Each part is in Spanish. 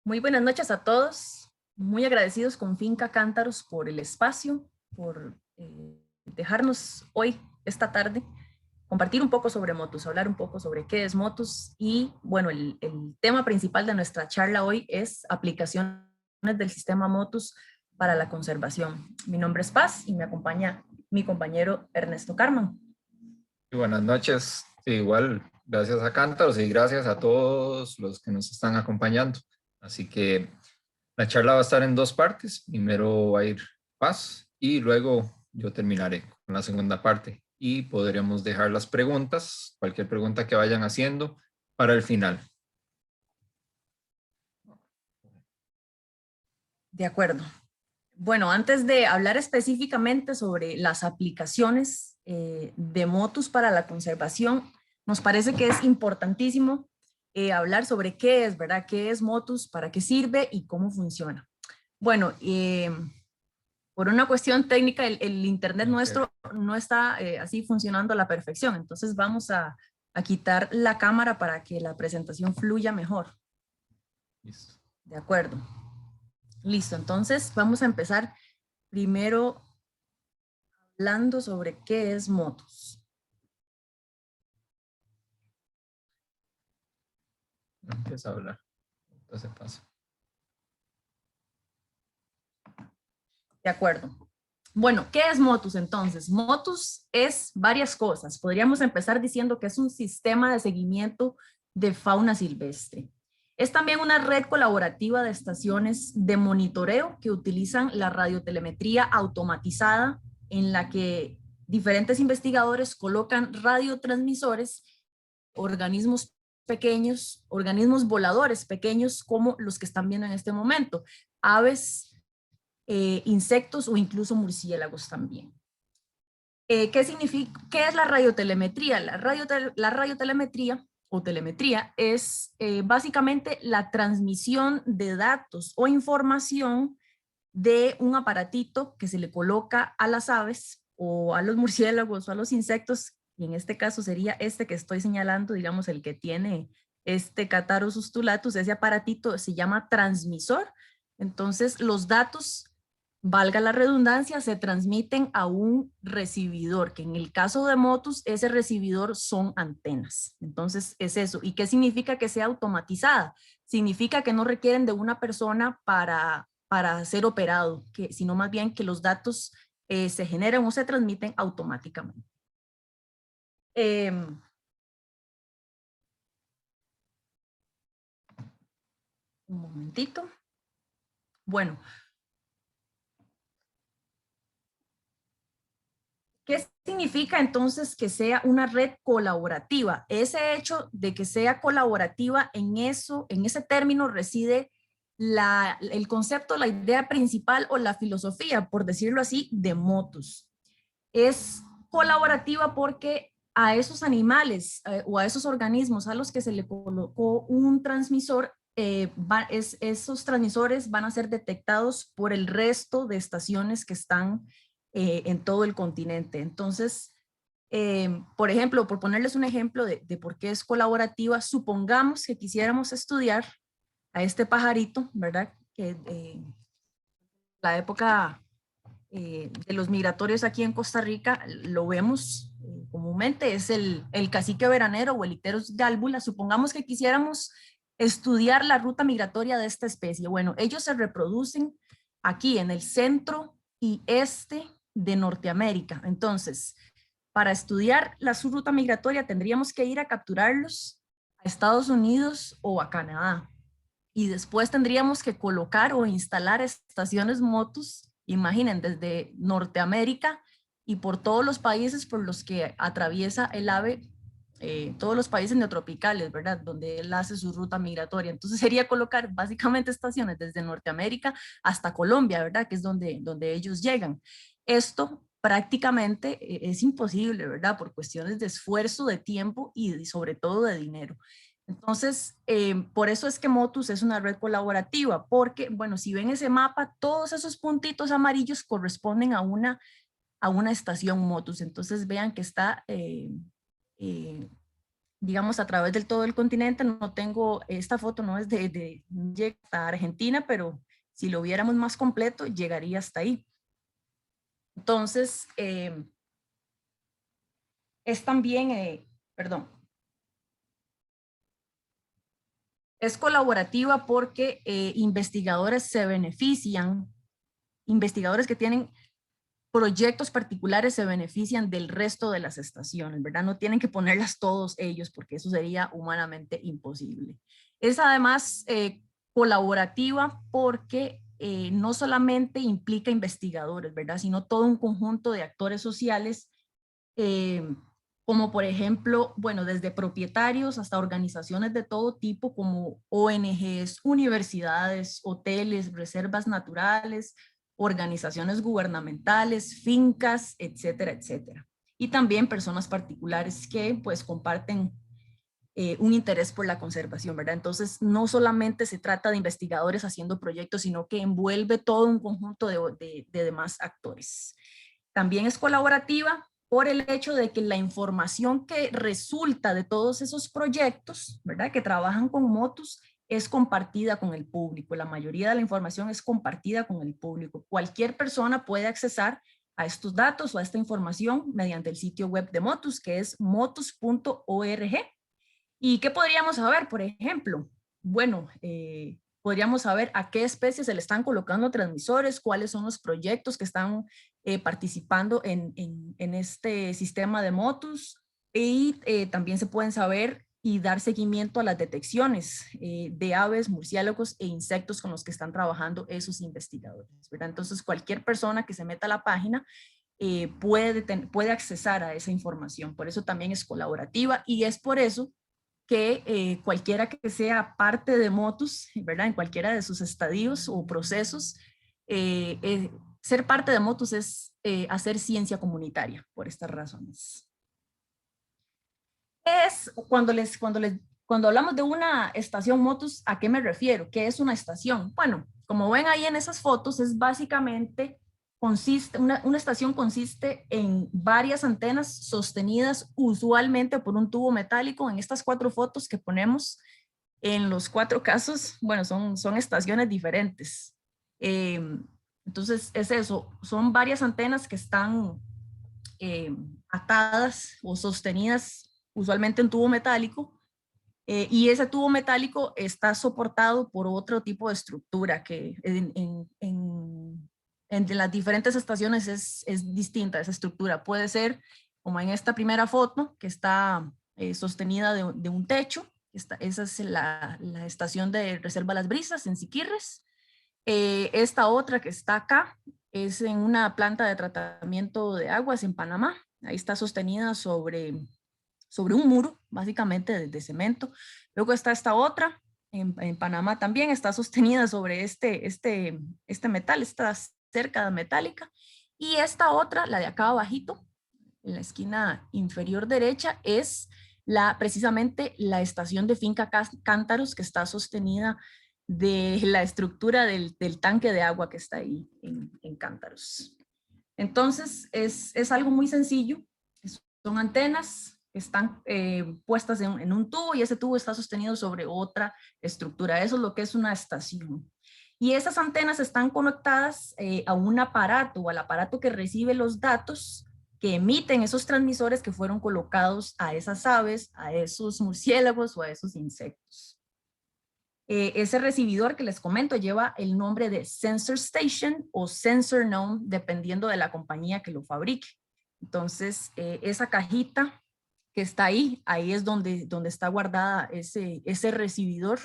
Muy buenas noches a todos. Muy agradecidos con Finca Cántaros por el espacio, por dejarnos hoy, esta tarde, compartir un poco sobre Motus, hablar un poco sobre qué es Motus y, bueno, el tema principal de nuestra charla hoy es aplicaciones del sistema Motus para la conservación. Mi nombre es Paz y me acompaña mi compañero Ernesto Carman. Buenas noches. Sí, igual, gracias a Cántaros y gracias a todos los que nos están acompañando. Así que la charla va a estar en dos partes. Primero va a ir Paz y luego yo terminaré con la segunda parte. Y podríamos dejar las preguntas, cualquier pregunta que vayan haciendo, para el final. De acuerdo. Bueno, antes de hablar específicamente sobre las aplicaciones de Motus para la conservación, nos parece que es importantísimo hablar sobre qué es, ¿verdad? ¿Qué es Motus? ¿Para qué sirve? ¿Y cómo funciona? Bueno, por una cuestión técnica, el internet nuestro no está así funcionando a la perfección. Entonces vamos a quitar la cámara para que la presentación fluya mejor. Listo. De acuerdo. Listo, entonces vamos a empezar primero hablando sobre qué es Motus. Empieza a hablar. Entonces pasa. De acuerdo. Bueno, ¿qué es Motus entonces? Motus es varias cosas. Podríamos empezar diciendo que es un sistema de seguimiento de fauna silvestre. Es también una red colaborativa de estaciones de monitoreo que utilizan la radiotelemetría automatizada en la que diferentes investigadores colocan radiotransmisores, organismos pequeños, organismos voladores pequeños como los que están viendo en este momento, aves, insectos o incluso murciélagos también. ¿Qué significa? ¿Qué es la radiotelemetría? La radiotelemetría o telemetría es básicamente la transmisión de datos o información de un aparatito que se le coloca a las aves o a los murciélagos o a los insectos, y en este caso sería este que estoy señalando, digamos el que tiene este Catharus ustulatus, ese aparatito se llama transmisor. Entonces los datos, valga la redundancia, se transmiten a un recibidor, que en el caso de Motus, ese recibidor son antenas. Entonces es eso. ¿Y qué significa que sea automatizada? Significa que no requieren de una persona para ser operado, sino más bien que los datos se generan o se transmiten automáticamente. Un momentito. Bueno, ¿qué significa entonces que sea una red colaborativa? Ese hecho de que sea colaborativa, en ese término reside el concepto, la idea principal o la filosofía, por decirlo así, de Motus. Es colaborativa porque a esos animales o a esos organismos a los que se le colocó un transmisor, esos transmisores van a ser detectados por el resto de estaciones que están en todo el continente. Entonces, por ejemplo, por ponerles un ejemplo de por qué es colaborativa, supongamos que quisiéramos estudiar a este pajarito, ¿verdad? Que la época de los migratorios aquí en Costa Rica lo vemos comúnmente, es el cacique veranero o el Icterus gálbula. Supongamos que quisiéramos estudiar la ruta migratoria de esta especie. Bueno, ellos se reproducen aquí en el centro y este de Norteamérica. Entonces, para estudiar su ruta migratoria tendríamos que ir a capturarlos a Estados Unidos o a Canadá. Y después tendríamos que colocar o instalar estaciones Motus, imaginen, desde Norteamérica y por todos los países por los que atraviesa el ave, todos los países neotropicales, ¿verdad? Donde él hace su ruta migratoria. Entonces sería colocar básicamente estaciones desde Norteamérica hasta Colombia, ¿verdad? Que es donde ellos llegan. Esto prácticamente es imposible, ¿verdad? Por cuestiones de esfuerzo, de tiempo y sobre todo de dinero. Entonces, por eso es que Motus es una red colaborativa, porque, bueno, si ven ese mapa, todos esos puntitos amarillos corresponden a una estación Motus. Entonces, vean que está digamos, a través del todo el continente. No tengo, esta foto no es llega hasta Argentina, pero si lo viéramos más completo, llegaría hasta ahí. Entonces, es también, perdón, es colaborativa porque investigadores se benefician, investigadores que tienen proyectos particulares se benefician del resto de las estaciones, ¿verdad? No tienen que ponerlas todos ellos porque eso sería humanamente imposible. Es además colaborativa porque no solamente implica investigadores, ¿verdad? Sino todo un conjunto de actores sociales, como por ejemplo, bueno, desde propietarios hasta organizaciones de todo tipo como ONGs, universidades, hoteles, reservas naturales, organizaciones gubernamentales, fincas, etcétera, etcétera. Y también personas particulares que pues comparten un interés por la conservación, ¿verdad? Entonces, no solamente se trata de investigadores haciendo proyectos, sino que envuelve todo un conjunto de demás actores. También es colaborativa por el hecho de que la información que resulta de todos esos proyectos, ¿verdad? Que trabajan con motus, es compartida con el público. La mayoría de la información es compartida con el público. Cualquier persona puede accesar a estos datos o a esta información mediante el sitio web de Motus, que es motus.org. ¿Y qué podríamos saber, por ejemplo? Bueno, podríamos saber a qué especies se le están colocando transmisores, cuáles son los proyectos que están participando en este sistema de Motus, y también se pueden saber y dar seguimiento a las detecciones de aves, murciélagos e insectos con los que están trabajando esos investigadores, ¿verdad? Entonces, cualquier persona que se meta a la página puede accesar a esa información. Por eso también es colaborativa y es por eso que cualquiera que sea parte de Motus, ¿verdad? En cualquiera de sus estadios o procesos, ser parte de Motus es hacer ciencia comunitaria, por estas razones. Es cuando hablamos de una estación Motus, ¿a qué me refiero? ¿Qué es una estación? Bueno, como ven ahí en esas fotos, es básicamente una estación consiste en varias antenas sostenidas usualmente por un tubo metálico. En estas 4 fotos que ponemos, en los 4 casos, bueno, son estaciones diferentes. Entonces es eso, son varias antenas que están atadas o sostenidas usualmente en tubo metálico, y ese tubo metálico está soportado por otro tipo de estructura que entre las diferentes estaciones es distinta esa estructura. Puede ser como en esta primera foto que está sostenida de un techo. Esa es la estación de Reserva Las Brisas en Siquirres. Esta otra que está acá es en una planta de tratamiento de aguas en Panamá. Ahí está sostenida sobre un muro, básicamente de cemento. Luego está esta otra en Panamá también, está sostenida sobre este metal, esta cerca metálica. Y esta otra, la de acá abajito, en la esquina inferior derecha, es precisamente la estación de Finca Cántaros, que está sostenida de la estructura del tanque de agua que está ahí en Cántaros. Entonces, es algo muy sencillo. Son antenas que están puestas en un tubo y ese tubo está sostenido sobre otra estructura. Eso es lo que es una estación. Y esas antenas están conectadas a un aparato o al aparato que recibe los datos que emiten esos transmisores que fueron colocados a esas aves, a esos murciélagos o a esos insectos. Ese recibidor que les comento lleva el nombre de Sensor Station o Sensor Node, dependiendo de la compañía que lo fabrique. Entonces, esa cajita que está ahí es donde está guardada ese recibidor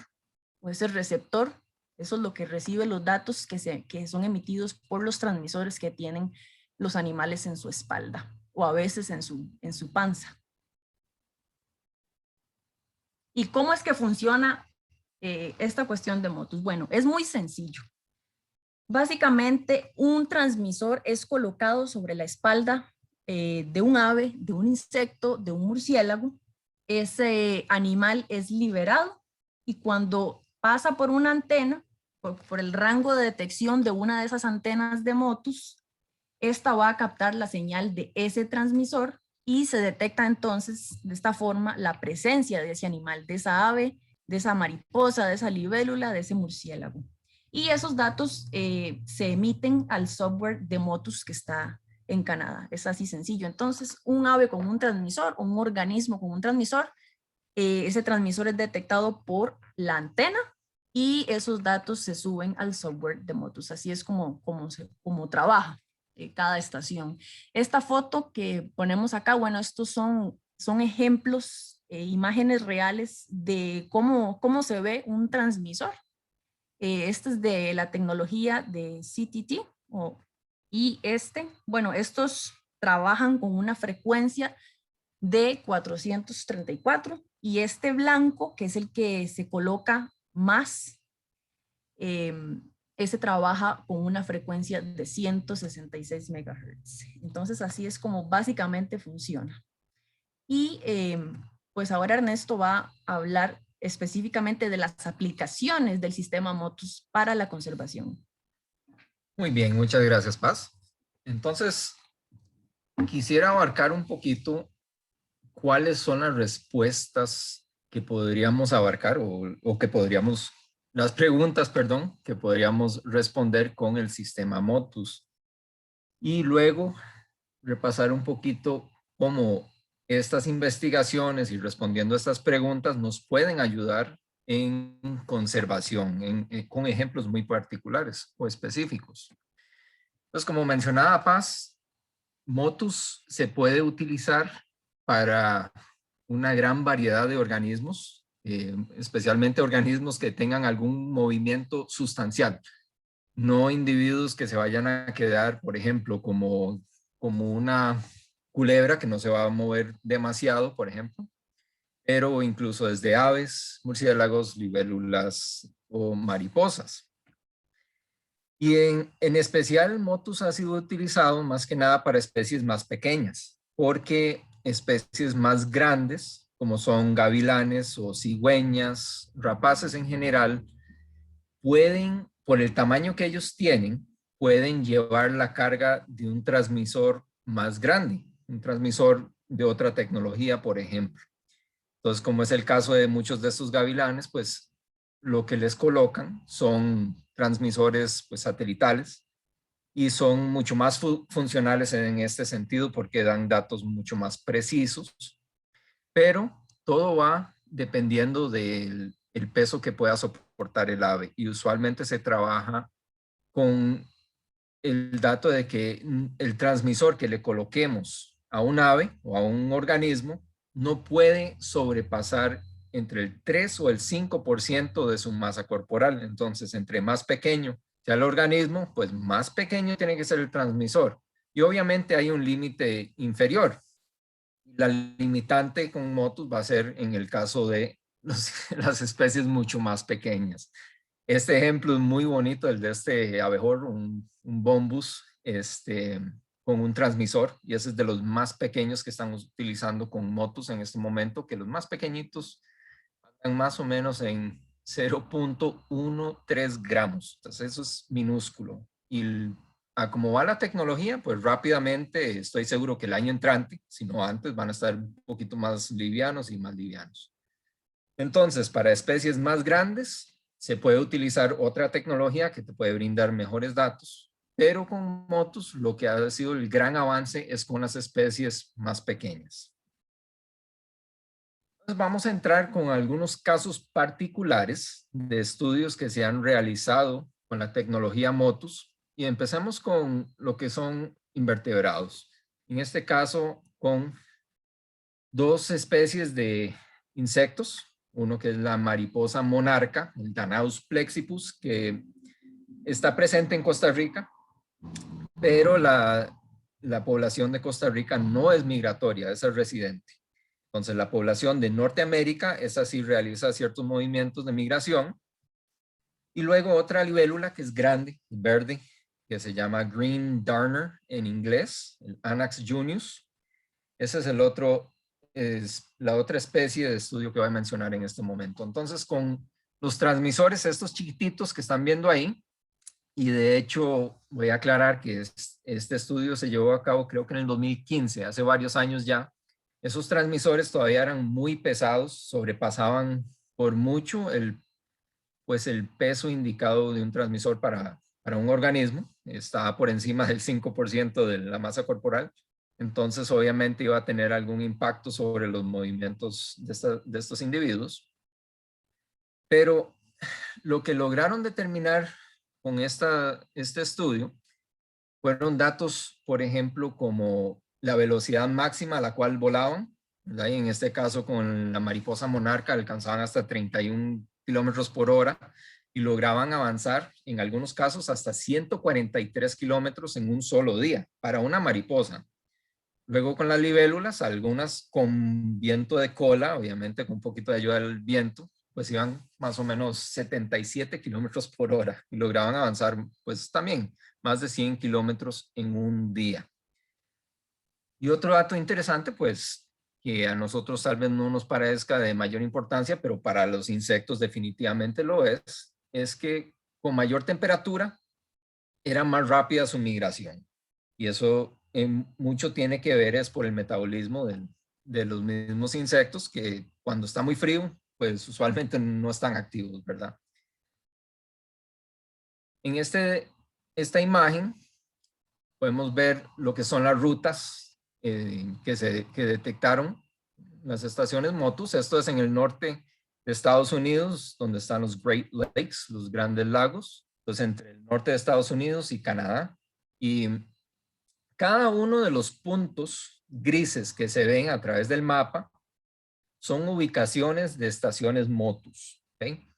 o ese receptor. Eso es lo que recibe los datos que son emitidos por los transmisores que tienen los animales en su espalda o a veces en su panza. ¿Y cómo es que funciona esta cuestión de Motus? Bueno, es muy sencillo. Básicamente, un transmisor es colocado sobre la espalda de un ave, de un insecto, de un murciélago. Ese animal es liberado y cuando pasa por una antena, por el rango de detección de una de esas antenas de Motus, esta va a captar la señal de ese transmisor y se detecta entonces de esta forma la presencia de ese animal, de esa ave, de esa mariposa, de esa libélula, de ese murciélago. Y esos datos se emiten al software de Motus que está en Canadá. Es así sencillo. Entonces, un ave con un transmisor, un organismo con un transmisor, ese transmisor es detectado por la antena y esos datos se suben al software de Motus. Así es como trabaja cada estación. Esta foto que ponemos acá, bueno, estos son ejemplos, imágenes reales de cómo se ve un transmisor. Este es de la tecnología de CTT, y bueno, estos trabajan con una frecuencia de 434 y este blanco, que es el que se coloca más, ese trabaja con una frecuencia de 166 MHz. Entonces así es como básicamente funciona. Y pues ahora Ernesto va a hablar específicamente de las aplicaciones del sistema Motus para la conservación. Muy bien, muchas gracias, Paz. Entonces, quisiera abarcar un poquito cuáles son las respuestas que podríamos abarcar o que podríamos, las preguntas, perdón, que podríamos responder con el sistema Motus. Y luego repasar un poquito cómo estas investigaciones y respondiendo a estas preguntas nos pueden ayudar en conservación, con ejemplos muy particulares o específicos. Entonces, como mencionaba Paz, Motus se puede utilizar para una gran variedad de organismos, especialmente organismos que tengan algún movimiento sustancial, no individuos que se vayan a quedar, por ejemplo, como una culebra que no se va a mover demasiado, por ejemplo, pero incluso desde aves, murciélagos, libélulas o mariposas. Y en especial, Motus ha sido utilizado más que nada para especies más pequeñas, porque especies más grandes, como son gavilanes o cigüeñas, rapaces en general, pueden, por el tamaño que ellos tienen, pueden llevar la carga de un transmisor más grande, un transmisor de otra tecnología, por ejemplo. Entonces, como es el caso de muchos de estos gavilanes, pues lo que les colocan son transmisores pues, satelitales y son mucho más funcionales en este sentido porque dan datos mucho más precisos, pero todo va dependiendo del el peso que pueda soportar el ave y usualmente se trabaja con el dato de que el transmisor que le coloquemos a un ave o a un organismo no puede sobrepasar entre el 3 o el 5% de su masa corporal. Entonces, entre más pequeño sea el organismo, pues más pequeño tiene que ser el transmisor. Y obviamente hay un límite inferior. La limitante con Motus va a ser en el caso de las especies mucho más pequeñas. Este ejemplo es muy bonito, el de este abejorro, un bombus con un transmisor, y ese es de los más pequeños que estamos utilizando con Motus en este momento, que los más pequeñitos están más o menos en 0.13 gramos. Entonces eso es minúsculo. Y a como va la tecnología, pues rápidamente estoy seguro que el año entrante, si no antes, van a estar un poquito más livianos y más livianos. Entonces, para especies más grandes, se puede utilizar otra tecnología que te puede brindar mejores datos, pero con Motus lo que ha sido el gran avance es con las especies más pequeñas. Entonces vamos a entrar con algunos casos particulares de estudios que se han realizado con la tecnología Motus y empecemos con lo que son invertebrados. En este caso, con dos especies de insectos, uno que es la mariposa monarca, el Danaus plexippus, que está presente en Costa Rica, pero la población de Costa Rica no es migratoria, es residente. Entonces la población de Norteamérica, esa sí realiza ciertos movimientos de migración. Y luego otra libélula que es grande, verde, que se llama Green Darner en inglés, el Anax junius. Ese es el otro, es la otra especie de estudio que voy a mencionar en este momento. Entonces, con los transmisores, estos chiquititos que están viendo ahí, y de hecho voy a aclarar que este estudio se llevó a cabo creo que en el 2015, hace varios años ya, Esos transmisores todavía eran muy pesados, sobrepasaban por mucho pues el peso indicado de un transmisor para un organismo, estaba por encima del 5% de la masa corporal, entonces obviamente iba a tener algún impacto sobre los movimientos de estos individuos. Pero lo que lograron determinar con este estudio fueron datos, por ejemplo, como la velocidad máxima a la cual volaban, ¿verdad? Y en este caso con la mariposa monarca alcanzaban hasta 31 kilómetros por hora y lograban avanzar en algunos casos hasta 143 kilómetros en un solo día para una mariposa. Luego con las libélulas, algunas con viento de cola, obviamente con un poquito de ayuda del viento, pues iban más o menos 77 kilómetros por hora y lograban avanzar pues también más de 100 kilómetros en un día. Y otro dato interesante, pues que a nosotros tal vez no nos parezca de mayor importancia, pero para los insectos definitivamente lo es que con mayor temperatura era más rápida su migración. Y eso mucho tiene que ver es por el metabolismo de los mismos insectos que cuando está muy frío, pues usualmente no están activos, ¿verdad? En esta imagen podemos ver lo que son las rutas que detectaron las estaciones Motus. Esto es en el norte de Estados Unidos, donde están los Great Lakes, los grandes lagos. Entonces, entre el norte de Estados Unidos y Canadá. Y cada uno de los puntos grises que se ven a través del mapa son ubicaciones de estaciones Motus. ¿Okay?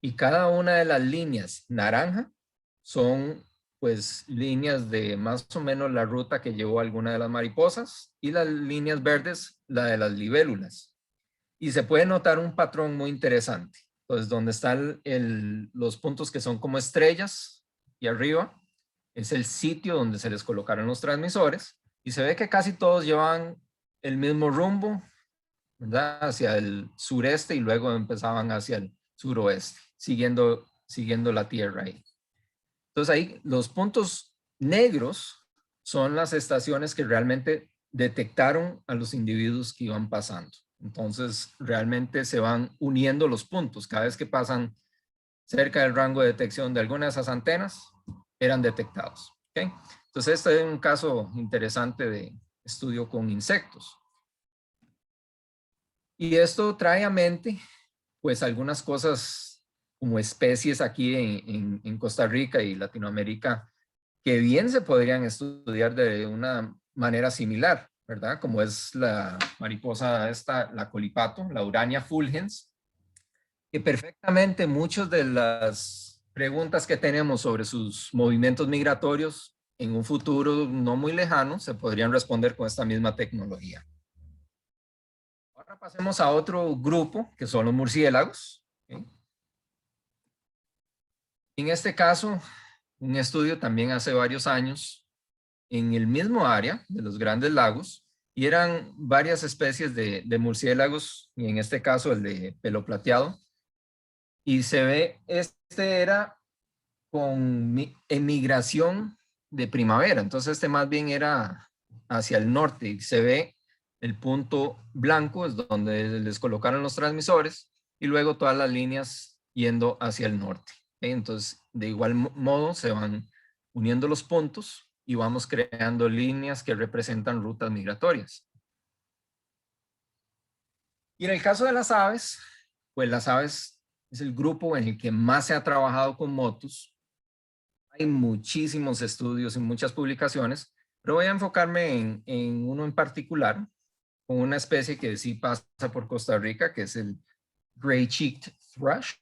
Y cada una de las líneas naranja son pues líneas de más o menos la ruta que llevó alguna de las mariposas y las líneas verdes la de las libélulas. Y se puede notar un patrón muy interesante. Entonces, donde están los puntos que son como estrellas y arriba, es el sitio donde se les colocaron los transmisores y se ve que casi todos llevan el mismo rumbo, ¿verdad? Hacia el sureste y luego empezaban hacia el suroeste, siguiendo la Tierra ahí. Entonces ahí los puntos negros son las estaciones que realmente detectaron a los individuos que iban pasando. Entonces realmente se van uniendo los puntos. Cada vez que pasan cerca del rango de detección de alguna de esas antenas, eran detectados. ¿Okay? Entonces este es un caso interesante de estudio con insectos. Y esto trae a mente pues algunas cosas como especies aquí en Costa Rica y Latinoamérica que bien se podrían estudiar de una manera similar, ¿verdad? Como es la mariposa esta, la colipato, la Urania fulgens, que perfectamente muchas de las preguntas que tenemos sobre sus movimientos migratorios en un futuro no muy lejano se podrían responder con esta misma tecnología. Ahora pasemos a otro grupo, que son los murciélagos. ¿Okay? En este caso, un estudio también hace varios años en el mismo área de los Grandes Lagos, y eran varias especies de murciélagos, y en este caso el de pelo plateado, y se ve, este era con emigración de primavera, entonces este más bien era hacia el norte, y se ve el punto blanco, es donde les colocaron los transmisores, y luego todas las líneas yendo hacia el norte. ¿Okay? Entonces, de igual modo, se van uniendo los puntos y vamos creando líneas que representan rutas migratorias. Y en el caso de las aves, pues las aves es el grupo en el que más se ha trabajado con motus. Hay muchísimos estudios y muchas publicaciones, pero voy a enfocarme en uno en particular, con una especie que sí pasa por Costa Rica, que es el Gray-cheeked thrush,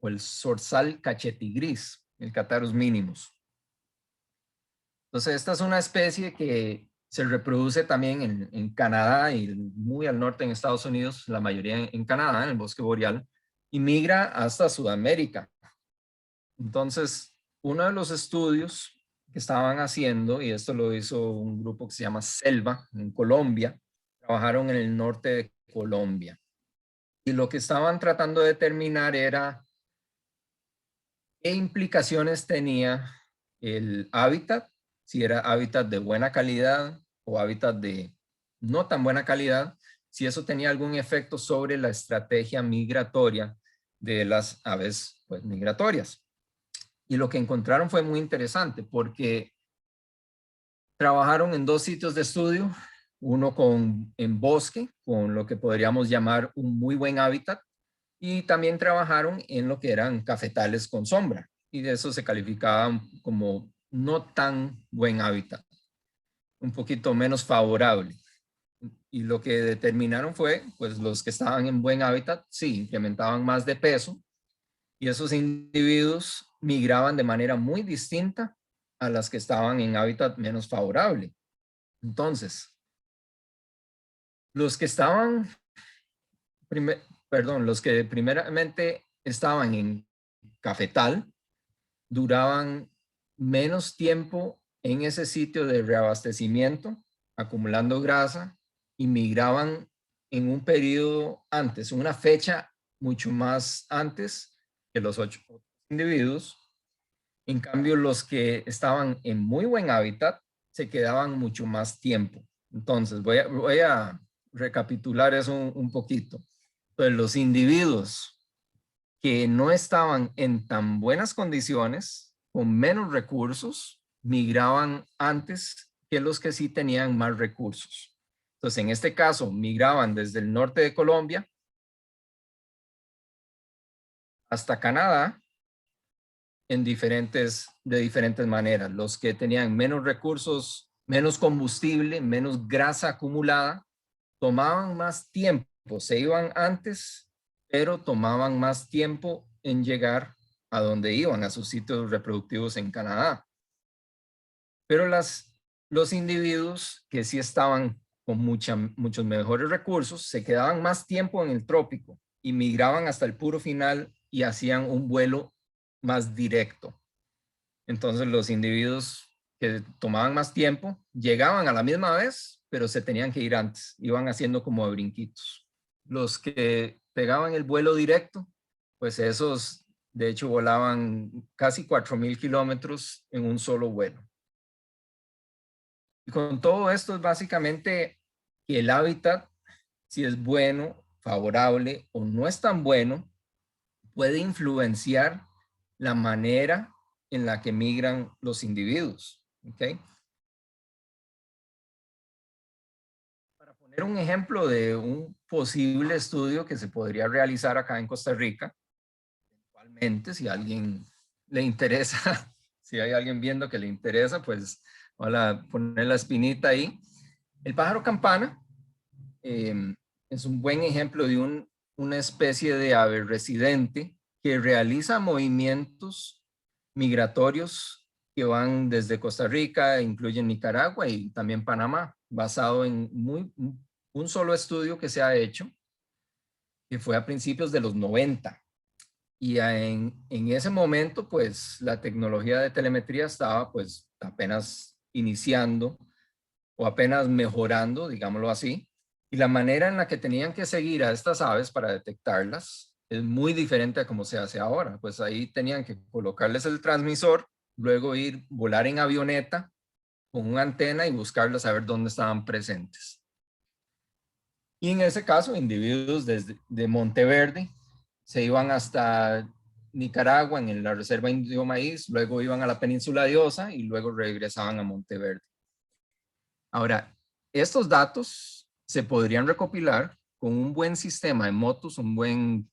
o el zorzal cachetigris, el Catharus minimus. Entonces, esta es una especie que se reproduce también en Canadá y muy al norte en Estados Unidos, la mayoría en Canadá, en el bosque boreal, y migra hasta Sudamérica. Entonces, uno de los estudios que estaban haciendo, y esto lo hizo un grupo que se llama Selva, en Colombia, trabajaron en el norte de Colombia. Y lo que estaban tratando de determinar era qué implicaciones tenía el hábitat, si era hábitat de buena calidad o hábitat de no tan buena calidad, si eso tenía algún efecto sobre la estrategia migratoria de las aves pues, migratorias. Y lo que encontraron fue muy interesante porque trabajaron en 2 sitios de estudio, uno en bosque, con lo que podríamos llamar un muy buen hábitat, y también trabajaron en lo que eran cafetales con sombra, y de eso se calificaban como no tan buen hábitat, un poquito menos favorable. Y lo que determinaron fue, pues los que estaban en buen hábitat, sí, incrementaban más de peso, y esos individuos migraban de manera muy distinta a las que estaban en hábitat menos favorable. Entonces, los que estaban, los que primeramente estaban en cafetal, duraban menos tiempo en ese sitio de reabastecimiento, acumulando grasa, y migraban en un periodo antes, una fecha mucho más antes que los 8 individuos. En cambio, los que estaban en muy buen hábitat se quedaban mucho más tiempo. Entonces, voy a recapitular eso un poquito. Pues los individuos que no estaban en tan buenas condiciones, con menos recursos, migraban antes que los que sí tenían más recursos. Entonces, en este caso, migraban desde el norte de Colombia hasta Canadá de diferentes maneras. Los que tenían menos recursos, menos combustible, menos grasa acumulada, tomaban más tiempo, se iban antes, pero tomaban más tiempo en llegar a donde iban, a sus sitios reproductivos en Canadá. Pero los individuos que sí estaban con muchos mejores recursos, se quedaban más tiempo en el trópico y migraban hasta el puro final y hacían un vuelo más directo. Entonces los individuos que tomaban más tiempo llegaban a la misma vez, pero se tenían que ir antes, iban haciendo como de brinquitos. Los que pegaban el vuelo directo, pues esos de hecho volaban casi 4,000 kilómetros en un solo vuelo. Y con todo esto es básicamente que el hábitat, si es bueno, favorable o no es tan bueno, puede influenciar la manera en la que migran los individuos. ¿Okay? Para poner un ejemplo de un posible estudio que se podría realizar acá en Costa Rica, eventualmente, si a alguien le interesa, si hay alguien viendo que le interesa, pues hola, poner la espinita ahí. El pájaro campana es un buen ejemplo de una especie de ave residente que realiza movimientos migratorios que van desde Costa Rica, incluyen Nicaragua y también Panamá, basado en un solo estudio que se ha hecho, que fue a principios de los 90. Y en ese momento, pues la tecnología de telemetría estaba pues apenas iniciando o apenas mejorando, digámoslo así, y la manera en la que tenían que seguir a estas aves para detectarlas es muy diferente a como se hace ahora. Pues ahí tenían que colocarles el transmisor, luego volar en avioneta con una antena y buscarlas a ver dónde estaban presentes. Y en ese caso, individuos de Monteverde se iban hasta Nicaragua en la Reserva Indio Maíz, luego iban a la península de Osa y luego regresaban a Monteverde. Ahora, estos datos se podrían recopilar con un buen sistema de motos, un buen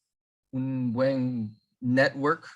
network,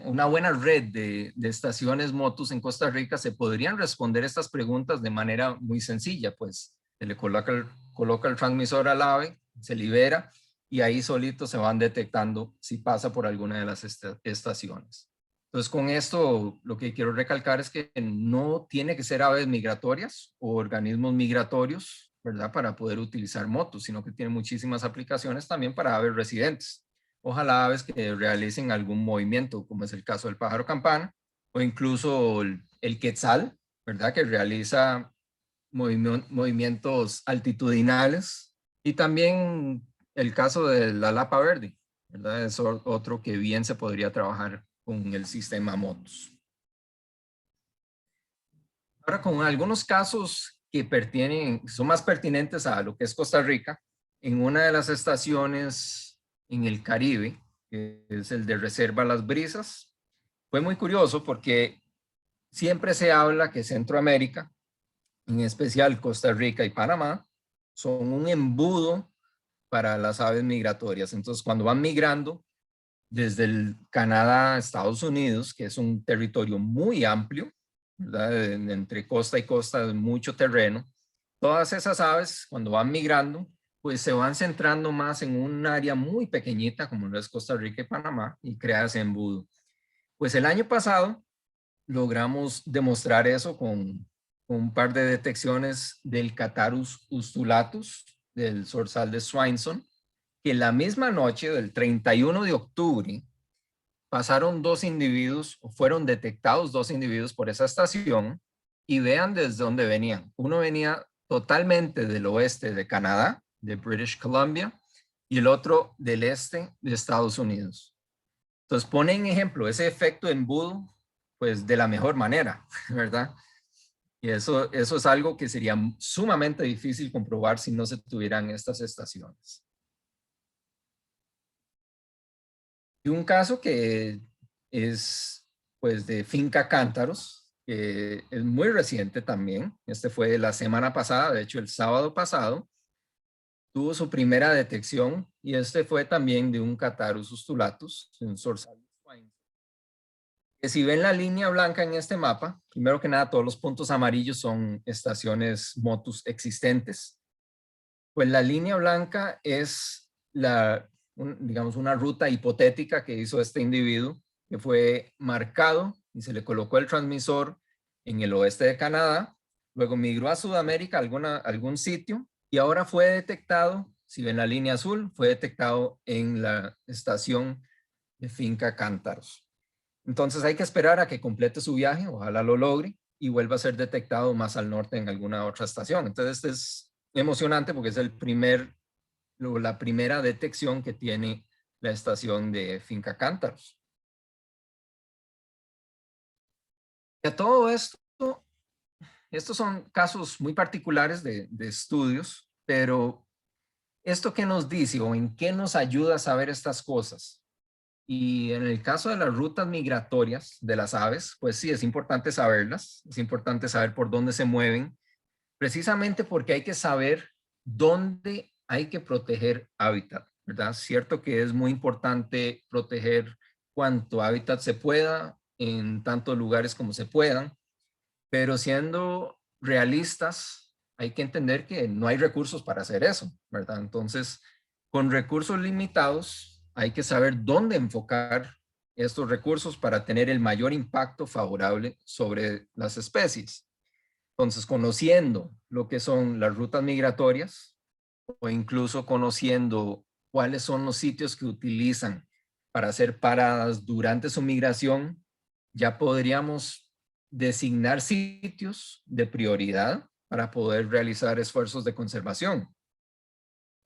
una buena red de estaciones motos en Costa Rica. Se podrían responder estas preguntas de manera muy sencilla, pues se le coloca el transmisor al ave, se libera y ahí solito se van detectando si pasa por alguna de las estaciones. Entonces, con esto lo que quiero recalcar es que no tiene que ser aves migratorias o organismos migratorios, ¿verdad? Para poder utilizar motos, sino que tiene muchísimas aplicaciones también para aves residentes. Ojalá aves que realicen algún movimiento, como es el caso del pájaro campana, o incluso el quetzal, ¿verdad? Que realiza movimientos altitudinales. Y también el caso de la lapa verde, ¿verdad? Es otro que bien se podría trabajar con el sistema motos. Ahora, con algunos casos que son más pertinentes a lo que es Costa Rica, en una de las estaciones en el Caribe, que es el de Reserva Las Brisas, fue muy curioso porque siempre se habla que Centroamérica, en especial Costa Rica y Panamá, son un embudo para las aves migratorias. Entonces, cuando van migrando desde el Canadá a Estados Unidos, que es un territorio muy amplio, ¿verdad? Entre costa y costa de mucho terreno, todas esas aves, cuando van migrando, pues se van centrando más en un área muy pequeñita, como lo es Costa Rica y Panamá, y crea ese embudo. Pues el año pasado logramos demostrar eso con un par de detecciones del Catharus ustulatus, del zorzal de Swainson, que la misma noche del 31 de octubre pasaron dos individuos, o fueron detectados dos individuos por esa estación, y vean desde dónde venían. Uno venía totalmente del oeste de Canadá, de British Columbia, y el otro del este de Estados Unidos. Entonces ponen ejemplo ese efecto embudo, pues de la mejor manera, ¿verdad? Y eso es algo que sería sumamente difícil comprobar si no se tuvieran estas estaciones. Y un caso que es pues de Finca Cántaros, que es muy reciente también. Este fue la semana pasada, de hecho el sábado pasado, tuvo su primera detección y este fue también de un Catharus ustulatus, un zorzal. Que si ven la línea blanca en este mapa, primero que nada todos los puntos amarillos son estaciones motus existentes. Pues la línea blanca es digamos, una ruta hipotética que hizo este individuo, que fue marcado y se le colocó el transmisor en el oeste de Canadá, luego migró a Sudamérica, algún sitio, y ahora fue detectado, si ven la línea azul, fue detectado en la estación de Finca Cántaros. Entonces hay que esperar a que complete su viaje, ojalá lo logre, y vuelva a ser detectado más al norte en alguna otra estación. Entonces este es emocionante porque es la primera detección que tiene la estación de Finca Cántaros. Y a todo esto, estos son casos muy particulares de estudios, pero ¿esto qué nos dice o en qué nos ayuda a saber estas cosas? Y en el caso de las rutas migratorias de las aves, pues sí, es importante saberlas, es importante saber por dónde se mueven, precisamente porque hay que saber dónde hay que proteger hábitat, ¿verdad? Cierto que es muy importante proteger cuanto hábitat se pueda en tantos lugares como se puedan, pero siendo realistas, hay que entender que no hay recursos para hacer eso, ¿verdad? Entonces, con recursos limitados, hay que saber dónde enfocar estos recursos para tener el mayor impacto favorable sobre las especies. Entonces, conociendo lo que son las rutas migratorias o incluso conociendo cuáles son los sitios que utilizan para hacer paradas durante su migración, ya podríamos designar sitios de prioridad para poder realizar esfuerzos de conservación.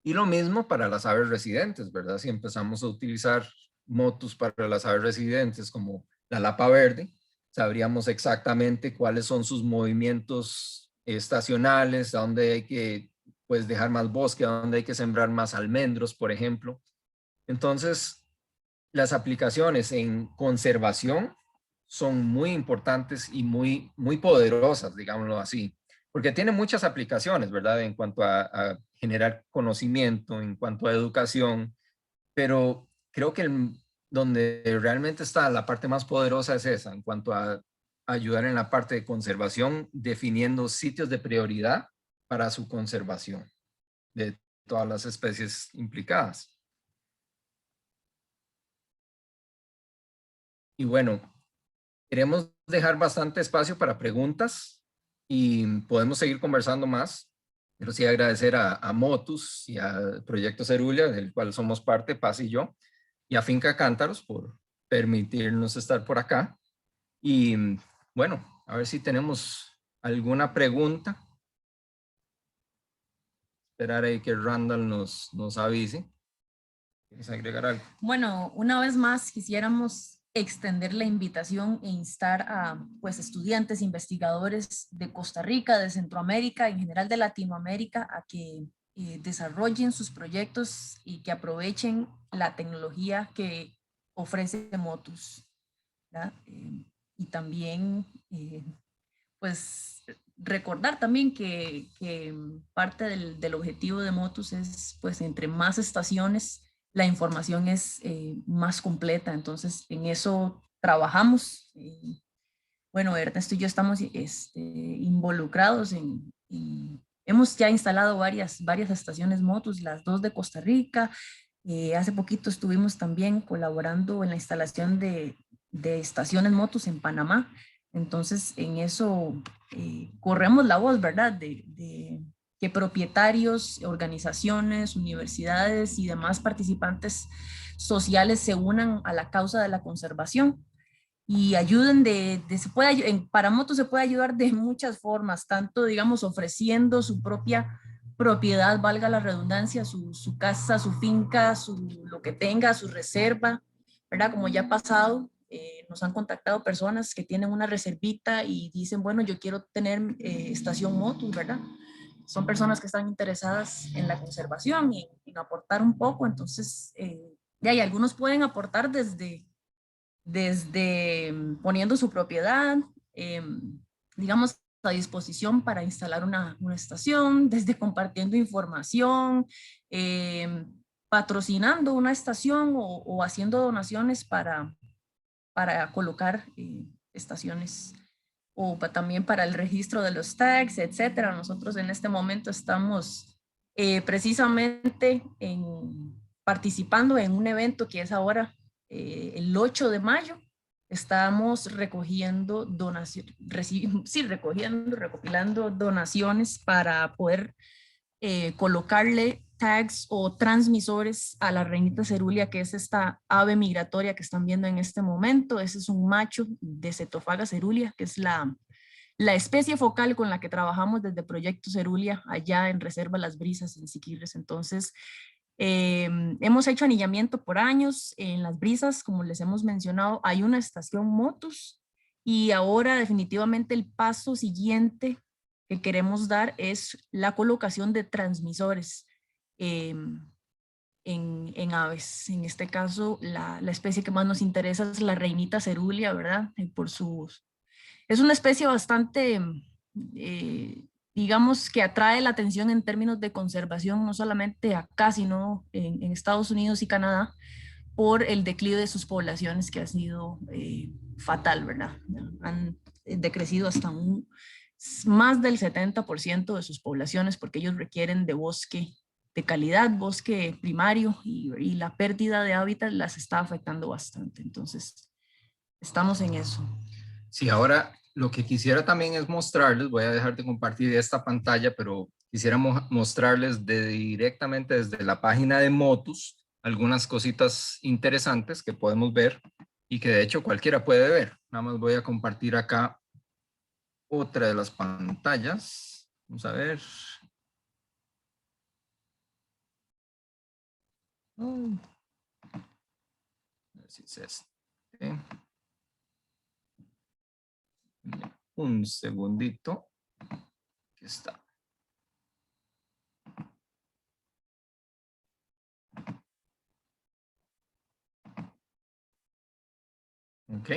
Y lo mismo para las aves residentes, ¿verdad? Si empezamos a utilizar motus para las aves residentes como la lapa verde, sabríamos exactamente cuáles son sus movimientos estacionales, a dónde hay que pues, dejar más bosque, a dónde hay que sembrar más almendros, por ejemplo. Entonces, las aplicaciones en conservación son muy importantes y muy poderosas, digámoslo así, porque tiene muchas aplicaciones, ¿verdad? En cuanto a generar conocimiento, en cuanto a educación, pero creo que donde realmente está la parte más poderosa es esa, en cuanto a ayudar en la parte de conservación, definiendo sitios de prioridad para su conservación de todas las especies implicadas. Y bueno, queremos dejar bastante espacio para preguntas y podemos seguir conversando más. Pero sí agradecer a Motus y a Proyecto Cerulia, del cual somos parte, Paz y yo, y a Finca Cántaros por permitirnos estar por acá. Y bueno, a ver si tenemos alguna pregunta. Esperar ahí que Randall nos avise. ¿Quieres agregar algo? Bueno, una vez más quisiéramos extender la invitación e instar a pues, estudiantes, investigadores de Costa Rica, de Centroamérica, en general de Latinoamérica, a que desarrollen sus proyectos y que aprovechen la tecnología que ofrece Motus, ¿verdad? Y también, pues, recordar también que parte del objetivo de Motus es, pues, entre más estaciones, la información es más completa. Entonces, en eso trabajamos. Bueno, Ernesto y yo estamos involucrados hemos ya instalado varias estaciones Motus, las dos de Costa Rica. Hace poquito estuvimos también colaborando en la instalación de estaciones Motus en Panamá. Entonces, en eso corremos la voz, ¿verdad? De que propietarios, organizaciones, universidades y demás participantes sociales se unan a la causa de la conservación y ayuden para Motus se puede ayudar de muchas formas, tanto, digamos, ofreciendo su propia propiedad, valga la redundancia, su casa, su finca, lo que tenga, su reserva, ¿verdad? Como ya ha pasado, nos han contactado personas que tienen una reservita y dicen, bueno, yo quiero tener estación Motus, ¿verdad? Son personas que están interesadas en la conservación y en aportar un poco, entonces, ya, y algunos pueden aportar desde poniendo su propiedad, digamos, a disposición para instalar una estación, desde compartiendo información, patrocinando una estación o haciendo donaciones para colocar estaciones o también para el registro de los tags, etcétera. Nosotros en este momento estamos precisamente participando en un evento que es ahora el 8 de mayo. Estamos recogiendo donaciones, recopilando donaciones para poder colocarle tags o transmisores a la reinita cerúlea, que es esta ave migratoria que están viendo en este momento. Ese es un macho de Cetophaga cerulea, que es la especie focal con la que trabajamos desde Proyecto Cerúlea, allá en Reserva Las Brisas, en Siquirres. Entonces, hemos hecho anillamiento por años en Las Brisas, como les hemos mencionado, hay una estación Motus y ahora definitivamente el paso siguiente que queremos dar es la colocación de transmisores en aves. En este caso, la especie que más nos interesa es la reinita cerúlea, ¿verdad? Es una especie bastante, digamos, que atrae la atención en términos de conservación, no solamente acá, sino en Estados Unidos y Canadá, por el declive de sus poblaciones que ha sido fatal, ¿verdad? Han decrecido hasta más del 70% de sus poblaciones porque ellos requieren de bosque de calidad, bosque primario, y la pérdida de hábitat las está afectando bastante. Entonces, estamos en eso. Sí, ahora lo que quisiera también es mostrarles, voy a dejar de compartir esta pantalla, pero quisiera mostrarles directamente desde la página de Motus algunas cositas interesantes que podemos ver y que de hecho cualquiera puede ver. Nada más voy a compartir acá otra de las pantallas. Vamos a ver. A ver si es este. Un segundito. Aquí está. Ok.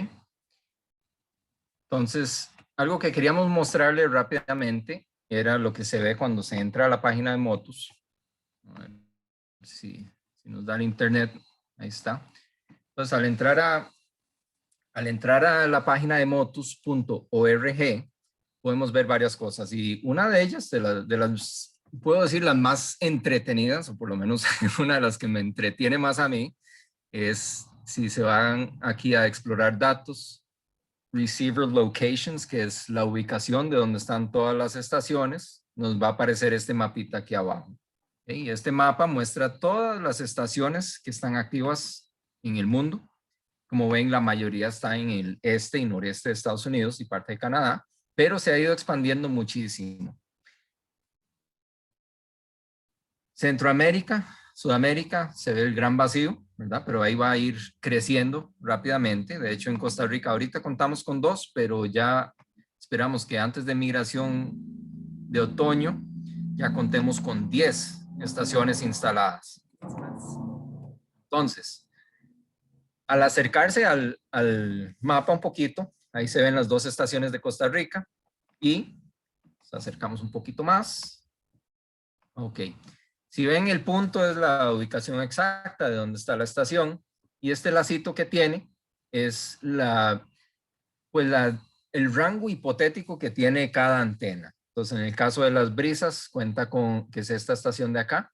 Entonces, algo que queríamos mostrarle rápidamente era lo que se ve cuando se entra a la página de Motus. A ver si nos da el internet. Ahí está. Entonces, al entrar a la página de motus.org, podemos ver varias cosas. Y una de ellas, puedo decir las más entretenidas, o por lo menos una de las que me entretiene más a mí, es si se van aquí a explorar datos, receiver locations, que es la ubicación de donde están todas las estaciones, nos va a aparecer este mapita aquí abajo. Y este mapa muestra todas las estaciones que están activas en el mundo. Como ven, la mayoría está en el este y noreste de Estados Unidos y parte de Canadá, pero se ha ido expandiendo muchísimo. Centroamérica, Sudamérica, se ve el gran vacío. ¿verdad? Pero ahí va a ir creciendo rápidamente. De hecho, en Costa Rica ahorita contamos con 2, pero ya esperamos que antes de migración de otoño ya contemos con 10 estaciones instaladas. Entonces, al acercarse al mapa un poquito, ahí se ven las 2 estaciones de Costa Rica y nos acercamos un poquito más. Ok. Si ven, el punto es la ubicación exacta de donde está la estación y este lacito que tiene es el rango hipotético que tiene cada antena. Entonces, en el caso de las brisas, cuenta con, que es esta estación de acá,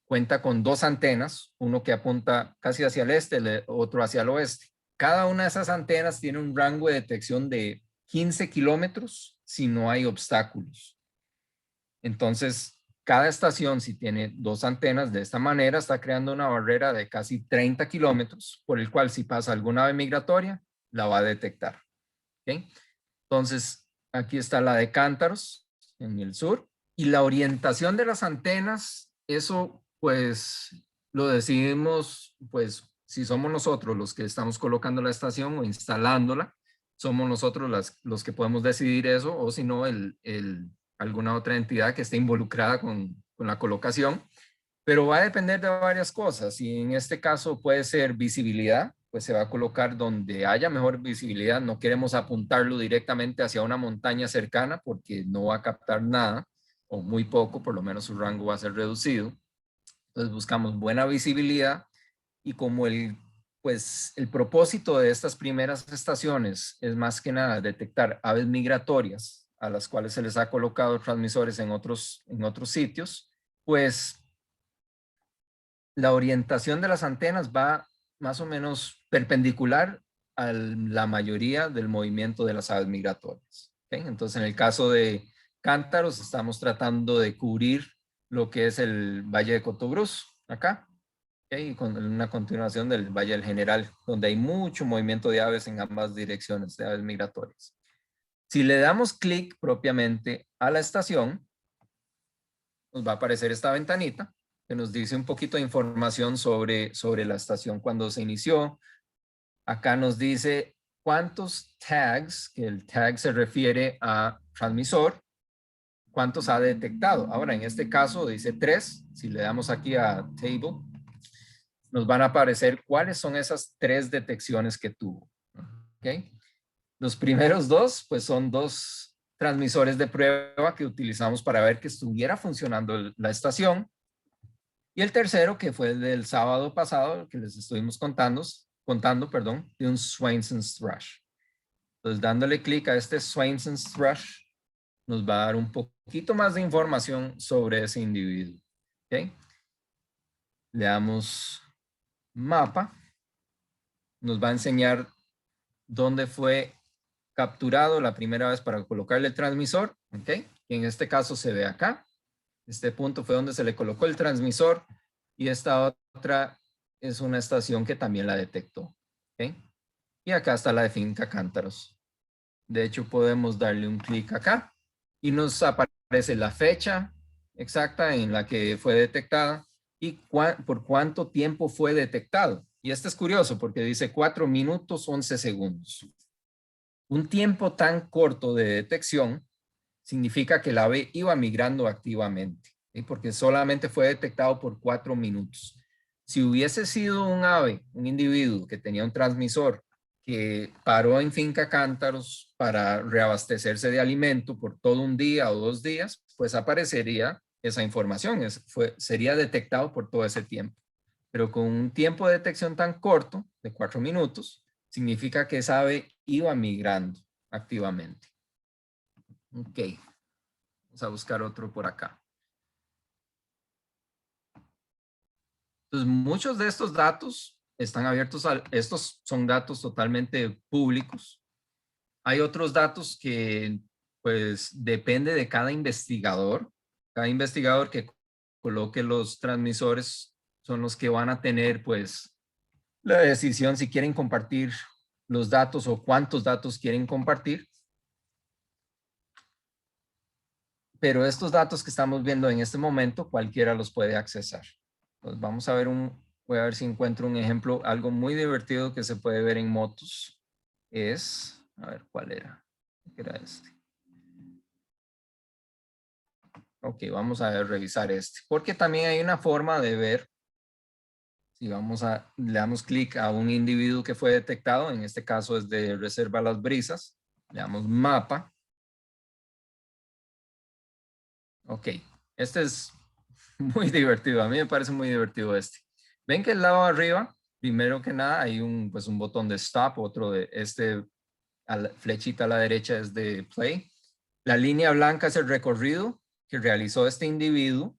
cuenta con 2 antenas, uno que apunta casi hacia el este, el otro hacia el oeste. Cada una de esas antenas tiene un rango de detección de 15 kilómetros si no hay obstáculos. Entonces, cada estación, si tiene 2 antenas de esta manera, está creando una barrera de casi 30 kilómetros, por el cual si pasa alguna ave migratoria, la va a detectar. ¿Okay? Entonces, aquí está la de Cántaros, en el sur, y la orientación de las antenas, eso pues lo decidimos, pues si somos nosotros los que estamos colocando la estación o instalándola, somos nosotros los que podemos decidir eso, o si no, alguna otra entidad que esté involucrada con la colocación, pero va a depender de varias cosas y en este caso puede ser visibilidad, pues se va a colocar donde haya mejor visibilidad. No queremos apuntarlo directamente hacia una montaña cercana porque no va a captar nada o muy poco, por lo menos su rango va a ser reducido. Entonces buscamos buena visibilidad y como pues el propósito de estas primeras estaciones es más que nada detectar aves migratorias a las cuales se les ha colocado transmisores en otros sitios, pues la orientación de las antenas va más o menos perpendicular a la mayoría del movimiento de las aves migratorias. ¿Okay? Entonces, en el caso de Cántaros, estamos tratando de cubrir lo que es el Valle de Cotobruz, acá, ¿okay? Y con una continuación del Valle del General, donde hay mucho movimiento de aves en ambas direcciones, de aves migratorias. Si le damos clic propiamente a la estación, nos va a aparecer esta ventanita que nos dice un poquito de información sobre la estación cuando se inició. Acá nos dice cuántos tags, que el tag se refiere a transmisor, cuántos ha detectado. Ahora, en este caso dice 3. Si le damos aquí a Table, nos van a aparecer cuáles son esas 3 detecciones que tuvo. ¿Okay? Los primeros 2, pues son 2 transmisores de prueba que utilizamos para ver que estuviera funcionando la estación. Y el tercero, que fue el del sábado pasado, que les estuvimos contando, de un Swainson's Thrush. Entonces, dándole clic a este Swainson's Thrush, nos va a dar un poquito más de información sobre ese individuo. ¿Okay? Le damos mapa. Nos va a enseñar dónde fue capturado la primera vez para colocarle el transmisor. ¿Okay? Y en este caso se ve acá. Este punto fue donde se le colocó el transmisor y esta otra es una estación que también la detectó. ¿Okay? Y acá está la de Finca Cántaros. De hecho, podemos darle un clic acá y nos aparece la fecha exacta en la que fue detectada y por cuánto tiempo fue detectado. Y esto es curioso porque dice 4 minutos 11 segundos. Un tiempo tan corto de detección significa que el ave iba migrando activamente, ¿sí? Porque solamente fue detectado por 4 minutos. Si hubiese sido un ave, un individuo que tenía un transmisor que paró en Finca Cántaros para reabastecerse de alimento por todo un día o 2 días, pues aparecería esa información, sería detectado por todo ese tiempo. Pero con un tiempo de detección tan corto, de 4 minutos, significa que esa ave iba migrando activamente. Ok, vamos a buscar otro por acá. Entonces, muchos de estos datos están abiertos, estos son datos totalmente públicos. Hay otros datos que, pues, depende de cada investigador. Cada investigador que coloque los transmisores son los que van a tener, pues, la decisión si quieren compartir los datos o cuántos datos quieren compartir. Pero estos datos que estamos viendo en este momento, cualquiera los puede accesar. Entonces vamos a ver un voy a ver si encuentro un ejemplo, algo muy divertido que se puede ver en motos. Es, a ver, ¿cuál era? ¿Qué era este? Ok, vamos a revisar este. Porque también hay una forma de ver, si le damos clic a un individuo que fue detectado, en este caso es de Reserva Las Brisas, le damos mapa. Ok, este es muy divertido, a mí me parece muy divertido este. Ven que el lado de arriba, primero que nada, hay pues un botón de stop, otro de flechita a la derecha es de play. La línea blanca es el recorrido que realizó este individuo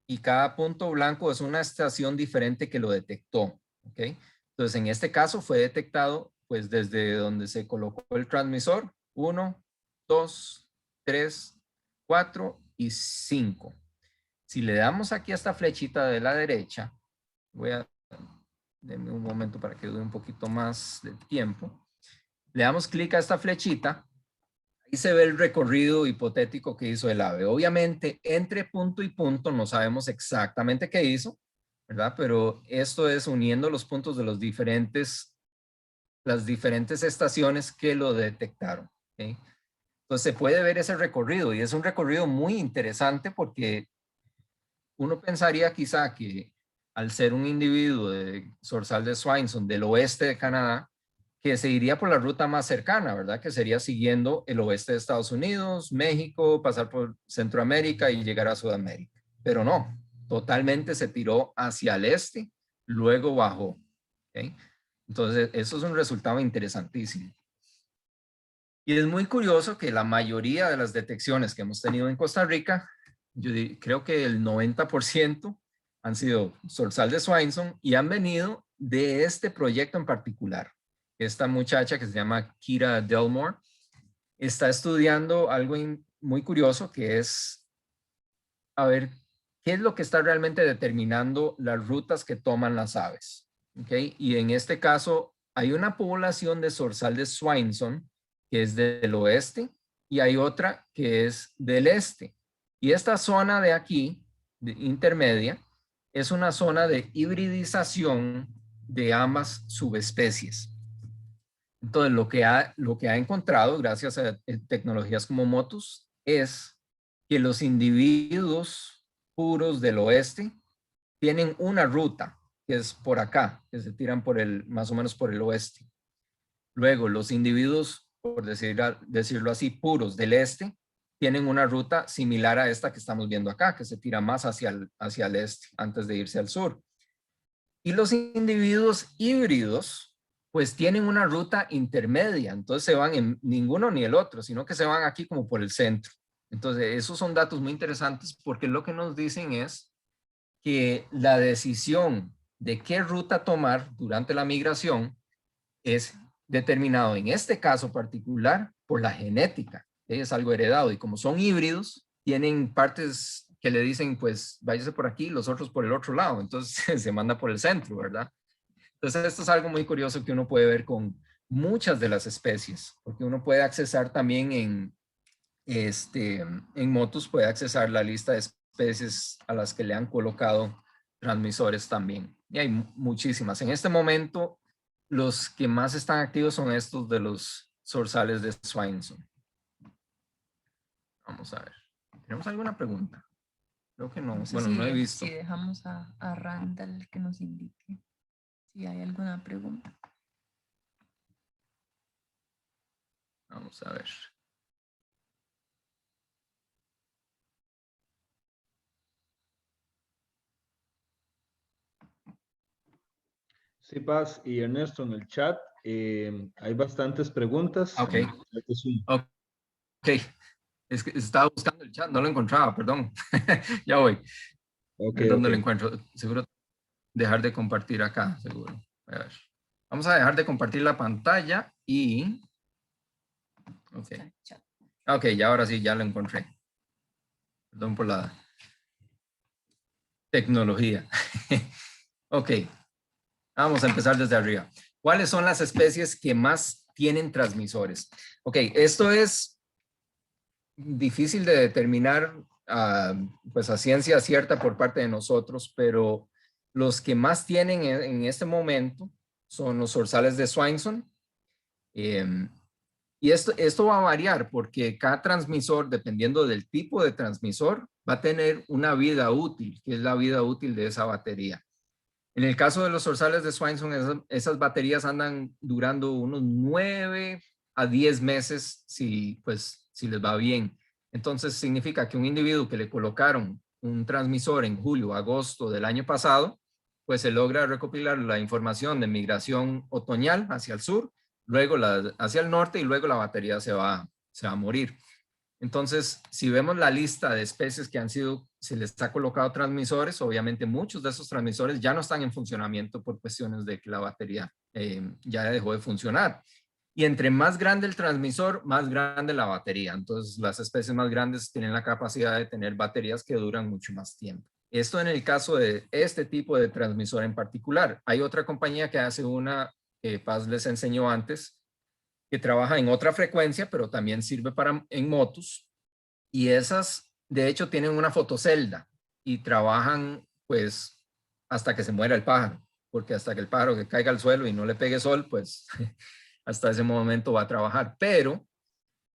y cada punto blanco es una estación diferente que lo detectó. ¿Ok? Entonces, en este caso fue detectado pues desde donde se colocó el transmisor, 1, 2, 3, 4 y 5. Si le damos aquí a esta flechita de la derecha, denme un momento para que dure un poquito más de tiempo. Le damos clic a esta flechita. Ahí se ve el recorrido hipotético que hizo el ave. Obviamente, entre punto y punto no sabemos exactamente qué hizo, ¿verdad? Pero esto es uniendo los puntos de las diferentes estaciones que lo detectaron. ¿Okay? Entonces se puede ver ese recorrido y es un recorrido muy interesante porque uno pensaría quizá que al ser un individuo de Zorzal de Swainson del oeste de Canadá, que se iría por la ruta más cercana, ¿verdad? Que sería siguiendo el oeste de Estados Unidos, México, pasar por Centroamérica y llegar a Sudamérica. Pero no, totalmente se tiró hacia el este, luego bajó. ¿Okay? Entonces, eso es un resultado interesantísimo. Y es muy curioso que la mayoría de las detecciones que hemos tenido en Costa Rica, yo creo que el 90% han sido Zorzal de Swainson y han venido de este proyecto en particular. Esta muchacha que se llama Kira Delmore está estudiando algo muy curioso que es, a ver, qué es lo que está realmente determinando las rutas que toman las aves. ¿Okay? Y en este caso hay una población de Zorzal de Swainson que es del oeste y hay otra que es del este. Y esta zona de aquí, intermedia, es una zona de hibridización de ambas subespecies. Entonces, lo que ha encontrado, gracias a tecnologías como Motus, es que los individuos puros del oeste tienen una ruta, que es por acá, que se tiran más o menos por el oeste. Luego, los individuos, por decirlo así, puros del este, tienen una ruta similar a esta que estamos viendo acá, que se tira más hacia el este, antes de irse al sur. Y los individuos híbridos, pues tienen una ruta intermedia, entonces se van en ninguno ni el otro, sino que se van aquí como por el centro. Entonces, esos son datos muy interesantes porque lo que nos dicen es que la decisión de qué ruta tomar durante la migración es determinado en este caso particular por la genética. Es algo heredado y como son híbridos, tienen partes que le dicen, pues váyase por aquí, los otros por el otro lado. Entonces se manda por el centro, ¿verdad? Entonces esto es algo muy curioso que uno puede ver con muchas de las especies, porque uno puede accesar también en Motus, puede accesar la lista de especies a las que le han colocado transmisores también. Y hay muchísimas. En este momento, los que más están activos son estos de los zorzales de Swainson. Vamos a ver. ¿Tenemos alguna pregunta? Creo que no. Bueno, no he visto. Si dejamos a Randall que nos indique si hay alguna pregunta. Vamos a ver. Sí, Paz y Ernesto, en el chat hay bastantes preguntas. Ok. Ok. Es que estaba buscando el chat, no lo encontraba, perdón. Ya voy. Ok, A ver dónde ok. lo encuentro. Seguro dejar de compartir acá, seguro. A ver. Vamos a dejar de compartir la pantalla y... Ok. Ok, ya ahora sí, ya lo encontré. Perdón por la tecnología. Ok. Vamos a empezar desde arriba. ¿Cuáles son las especies que más tienen transmisores? Ok, esto es difícil de determinar pues a ciencia cierta por parte de nosotros, pero Los que más tienen en este momento son los zorzales de Swainson. Y esto va a variar porque cada transmisor, dependiendo del tipo de transmisor, va a tener una vida útil, que es la vida útil de esa batería. En el caso de los zorzales de Swainson, esas baterías andan durando unos 9 a 10 meses si les va bien. Entonces significa que un individuo que le colocaron un transmisor en julio, agosto del año pasado, pues se logra recopilar la información de migración otoñal hacia el sur, luego hacia el norte y luego la batería se va a morir. Entonces, si vemos la lista de especies que se les ha colocado transmisores, obviamente muchos de esos transmisores ya no están en funcionamiento por cuestiones de que la batería ya dejó de funcionar. Y entre más grande el transmisor, más grande la batería. Entonces, las especies más grandes tienen la capacidad de tener baterías que duran mucho más tiempo. Esto en el caso de este tipo de transmisor en particular. Hay otra compañía que hace una, Paz les enseñó antes, que trabaja en otra frecuencia, pero también sirve en motos. Y esas, de hecho, tienen una fotocelda y trabajan, pues, hasta que se muera el pájaro. Porque hasta que el pájaro que caiga al suelo y no le pegue sol, pues, hasta ese momento va a trabajar. Pero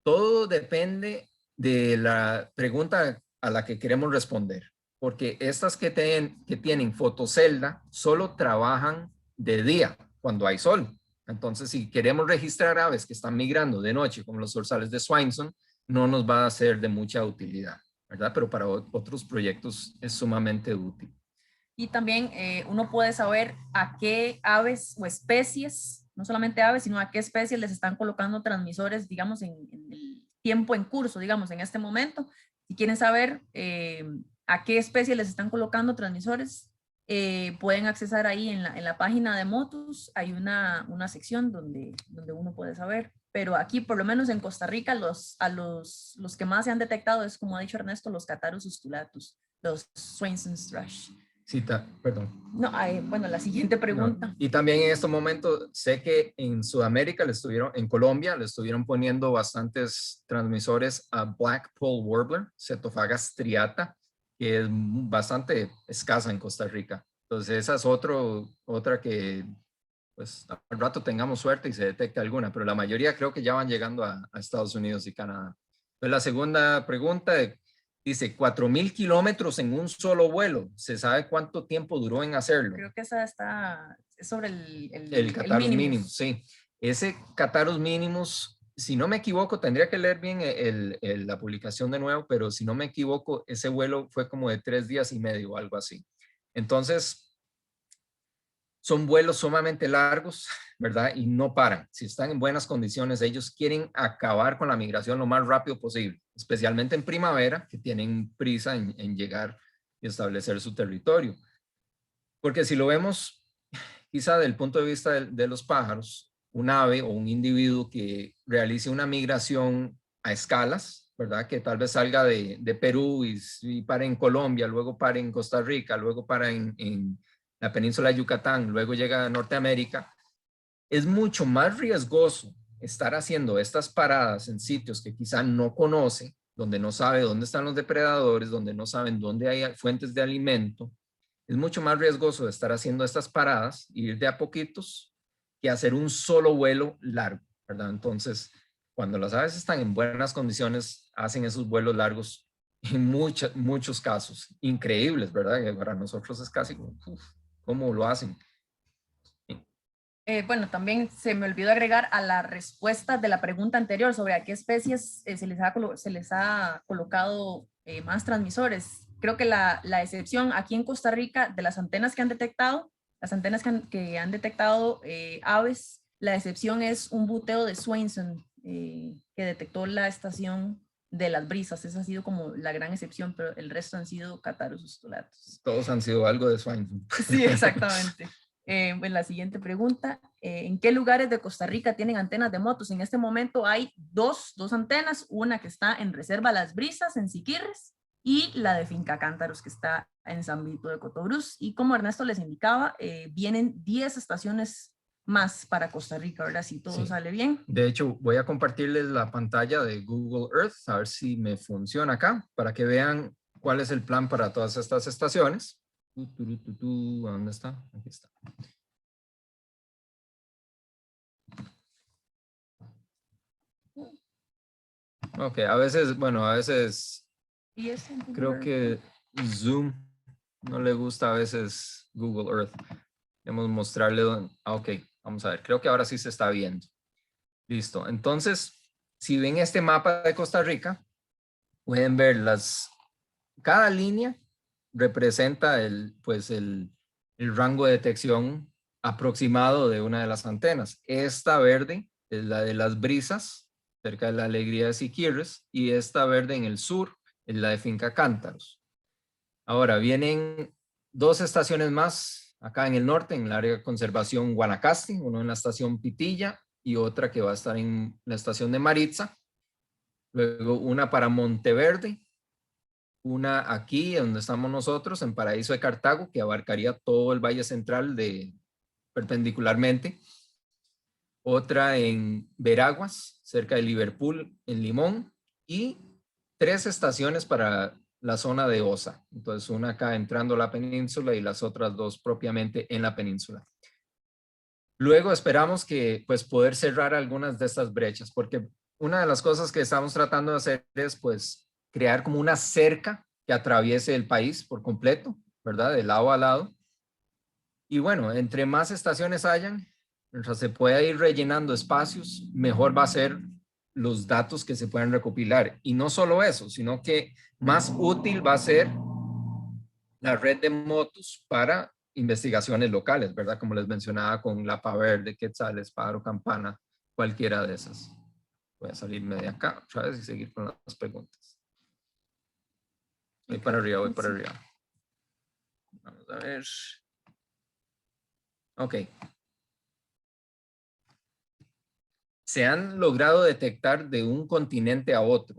todo depende de la pregunta a la que queremos responder. Porque estas que tienen fotocelda solo trabajan de día, cuando hay sol. Entonces, si queremos registrar aves que están migrando de noche, como los zorzales de Swainson, no nos va a ser de mucha utilidad, ¿verdad? Pero para otros proyectos es sumamente útil. Y también uno puede saber a qué aves o especies, no solamente aves, sino a qué especies les están colocando transmisores, digamos, en el tiempo en curso, digamos, en este momento. Si quieren saber a qué especies les están colocando transmisores, pueden accesar ahí en la página de Motus. Hay una sección donde uno puede saber. Pero aquí, por lo menos en Costa Rica, los que más se han detectado es, como ha dicho Ernesto, los Catarrus ustulatus, los Swainson's thrush. Sí, perdón. No, bueno, la siguiente pregunta. No. Y también en este momento sé que en Sudamérica en Colombia le estuvieron poniendo bastantes transmisores a Blackpoll Warbler, Cetophaga striata, que es bastante escasa en Costa Rica. Entonces esa es otra que pues al rato tengamos suerte y se detecte alguna, pero la mayoría creo que ya van llegando a Estados Unidos y Canadá. Entonces la segunda pregunta dice 4,000 kilómetros en un solo vuelo. ¿Se sabe cuánto tiempo duró en hacerlo? Creo que esa está sobre el Catarrus minimus, sí. Ese Catarrus minimus, si no me equivoco, tendría que leer bien la publicación de nuevo, pero si no me equivoco, ese vuelo fue como de 3 días y medio o algo así. Entonces, son vuelos sumamente largos, ¿verdad? Y no paran. Si están en buenas condiciones, ellos quieren acabar con la migración lo más rápido posible, especialmente en primavera, que tienen prisa en llegar y establecer su territorio. Porque si lo vemos, quizá del punto de vista de los pájaros, un ave o un individuo que realice una migración a escalas, ¿verdad? Que tal vez salga de Perú y pare en Colombia, luego pare en Costa Rica, luego para en la península de Yucatán, luego llega a Norteamérica, es mucho más riesgoso estar haciendo estas paradas en sitios que quizá no conoce, donde no sabe dónde están los depredadores, donde no saben dónde hay fuentes de alimento. Es mucho más riesgoso de estar haciendo estas paradas y ir de a poquitos que hacer un solo vuelo largo, ¿verdad? Entonces, cuando las aves están en buenas condiciones, hacen esos vuelos largos en muchos casos, increíbles, ¿verdad? Que para nosotros es casi como, ¿cómo lo hacen? Bueno, también se me olvidó agregar a la respuesta de la pregunta anterior sobre a qué especies se les ha colocado más transmisores. Creo que la excepción aquí en Costa Rica de las antenas que han detectado, que han detectado aves, la excepción es un buteo de Swainson que detectó la estación de las brisas. Esa ha sido como la gran excepción, pero el resto han sido Catarrus ustulatus. Todos han sido algo de Swainson. Sí, exactamente. En la siguiente pregunta, ¿en qué lugares de Costa Rica tienen antenas de motos? En este momento hay dos antenas, una que está en Reserva Las Brisas, en Siquirres, y la de Finca Cántaros, que está en San Vito de Cotobruz. Y como Ernesto les indicaba, vienen 10 estaciones más para Costa Rica, ¿verdad? Si todo sale bien. De hecho, voy a compartirles la pantalla de Google Earth, a ver si me funciona acá, para que vean cuál es el plan para todas estas estaciones. ¿A dónde está? Aquí está. Ok, a veces, bueno, a veces ¿Y ese en creo Google que Zoom no le gusta a veces Google Earth. Debemos mostrarle ok, vamos a ver, creo que ahora sí se está viendo. Listo, entonces, si ven este mapa de Costa Rica, pueden ver cada línea representa el rango de detección aproximado de una de las antenas. Esta verde es la de las brisas, cerca de la Alegría de Siquirres, y esta verde en el sur es la de Finca Cántaros. Ahora vienen dos estaciones más acá en el norte, en el área de conservación Guanacaste, uno en la estación Pitilla y otra que va a estar en la estación de Maritza. Luego una para Monteverde, una aquí donde estamos nosotros, en Paraíso de Cartago, que abarcaría todo el Valle Central perpendicularmente. Otra en Veraguas, cerca de Liverpool, en Limón. Y 3 estaciones para la zona de Osa. Entonces, una acá entrando a la península y las otras 2 propiamente en la península. Luego esperamos que, pues, poder cerrar algunas de estas brechas, porque una de las cosas que estamos tratando de hacer es, pues, crear como una cerca que atraviese el país por completo, ¿verdad? De lado a lado. Y bueno, entre más estaciones hayan, mientras se pueda ir rellenando espacios, mejor va a ser los datos que se puedan recopilar. Y no solo eso, sino que más útil va a ser la red de motos para investigaciones locales, ¿verdad? Como les mencionaba con Lapa Verde, Quetzales, Pájaro Campana, cualquiera de esas. Voy a salirme de acá otra vez y seguir con las preguntas. Voy para arriba, voy para arriba. Vamos a ver. Ok. Se han logrado detectar de un continente a otro.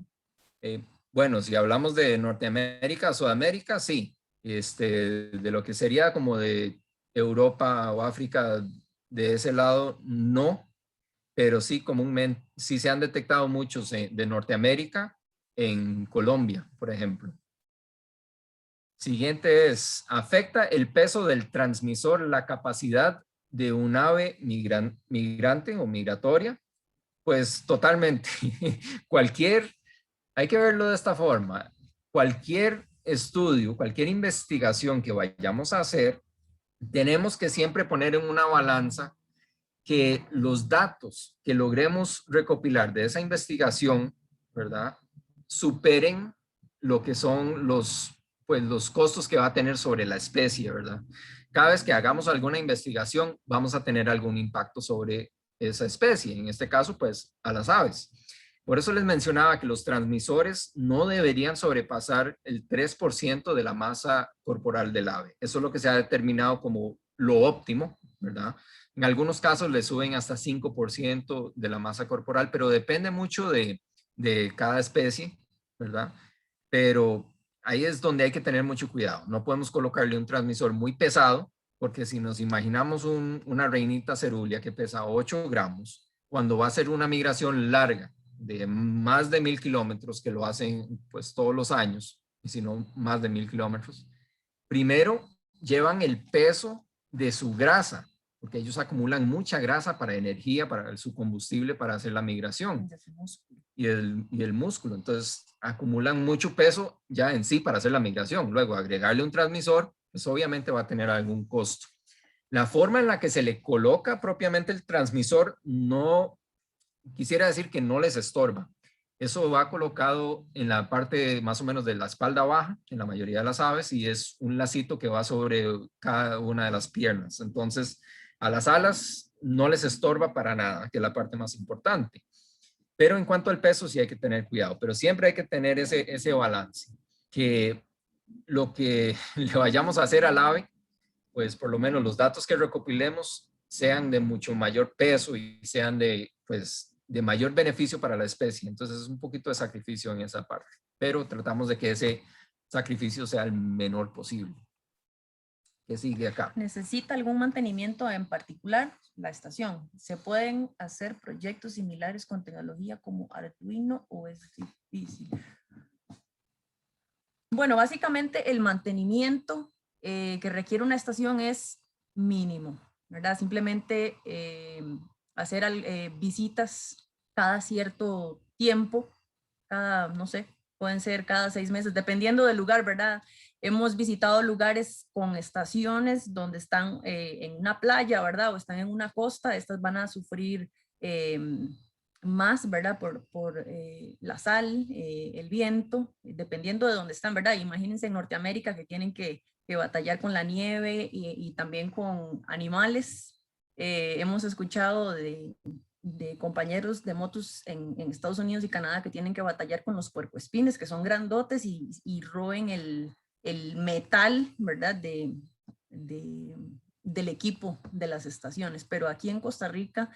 Bueno, si hablamos de Norteamérica, Sudamérica, sí. De lo que sería como de Europa o África, de ese lado, no. Pero sí comúnmente, sí se han detectado muchos de Norteamérica en Colombia, por ejemplo. Siguiente es, ¿afecta el peso del transmisor la capacidad de un ave migrante o migratoria? Pues totalmente. Hay que verlo de esta forma. Cualquier estudio, cualquier investigación que vayamos a hacer, tenemos que siempre poner en una balanza que los datos que logremos recopilar de esa investigación, ¿verdad? Superen lo que son los costos que va a tener sobre la especie, ¿verdad? Cada vez que hagamos alguna investigación, vamos a tener algún impacto sobre esa especie, en este caso, pues, a las aves. Por eso les mencionaba que los transmisores no deberían sobrepasar el 3% de la masa corporal del ave. Eso es lo que se ha determinado como lo óptimo, ¿verdad? En algunos casos le suben hasta 5% de la masa corporal, pero depende mucho de cada especie, ¿verdad? Pero ahí es donde hay que tener mucho cuidado. No podemos colocarle un transmisor muy pesado, porque si nos imaginamos una reinita cerúlea que pesa 8 gramos, cuando va a ser una migración larga de más de 1000 kilómetros, que lo hacen pues todos los años, y si no más de 1000 kilómetros, primero llevan el peso de su grasa, porque ellos acumulan mucha grasa para energía, para su combustible, para hacer la migración y el músculo. Entonces acumulan mucho peso ya en sí para hacer la migración. Luego agregarle un transmisor, pues obviamente va a tener algún costo. La forma en la que se le coloca propiamente el transmisor no quisiera decir que no les estorba. Eso va colocado en la parte más o menos de la espalda baja, en la mayoría de las aves, y es un lacito que va sobre cada una de las piernas. Entonces, a las alas no les estorba para nada, que es la parte más importante. Pero en cuanto al peso, sí hay que tener cuidado, pero siempre hay que tener ese balance, que lo que le vayamos a hacer al ave, pues por lo menos los datos que recopilemos sean de mucho mayor peso y sean de mayor beneficio para la especie. Entonces es un poquito de sacrificio en esa parte, pero tratamos de que ese sacrificio sea el menor posible. ¿Qué sigue acá? ¿Necesita algún mantenimiento en particular? La estación. ¿Se pueden hacer proyectos similares con tecnología como Arduino o es difícil? Bueno, básicamente el mantenimiento que requiere una estación es mínimo, ¿verdad? Simplemente hacer visitas cada cierto tiempo, cada, no sé, pueden ser cada 6 meses, dependiendo del lugar, ¿verdad? Hemos visitado lugares con estaciones donde están en una playa, ¿verdad? O están en una costa, estas van a sufrir más, ¿verdad? Por la sal, el viento, dependiendo de dónde están, ¿verdad? Imagínense en Norteamérica que tienen que batallar con la nieve y también con animales. Hemos escuchado de compañeros de motos en Estados Unidos y Canadá que tienen que batallar con los puercoespines, que son grandotes y roen el metal, ¿verdad? Del equipo de las estaciones. Pero aquí en Costa Rica,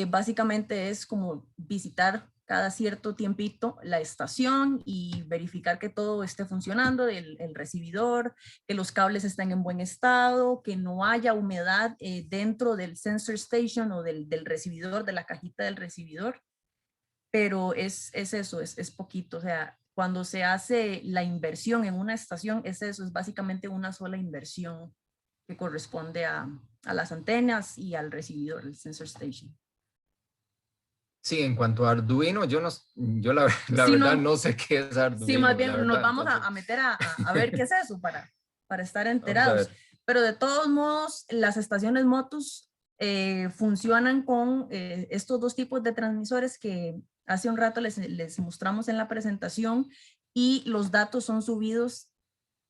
básicamente es como visitar cada cierto tiempito la estación y verificar que todo esté funcionando, el recibidor, que los cables estén en buen estado, que no haya humedad dentro del sensor station o del recibidor, de la cajita del recibidor. Pero es eso, es poquito. O sea, cuando se hace la inversión en una estación, es eso, es básicamente una sola inversión que corresponde a las antenas y al recibidor, el sensor station. Sí, en cuanto a Arduino, yo la Sí, verdad no, no sé qué es Arduino. sí, más la bien nos verdad, vamos entonces, a meter a ver qué es eso para estar vamos a enterados. ver. Pero de todos modos, las estaciones Motus funcionan con estos dos tipos de transmisores que hace un rato les mostramos en la presentación, y los datos son subidos,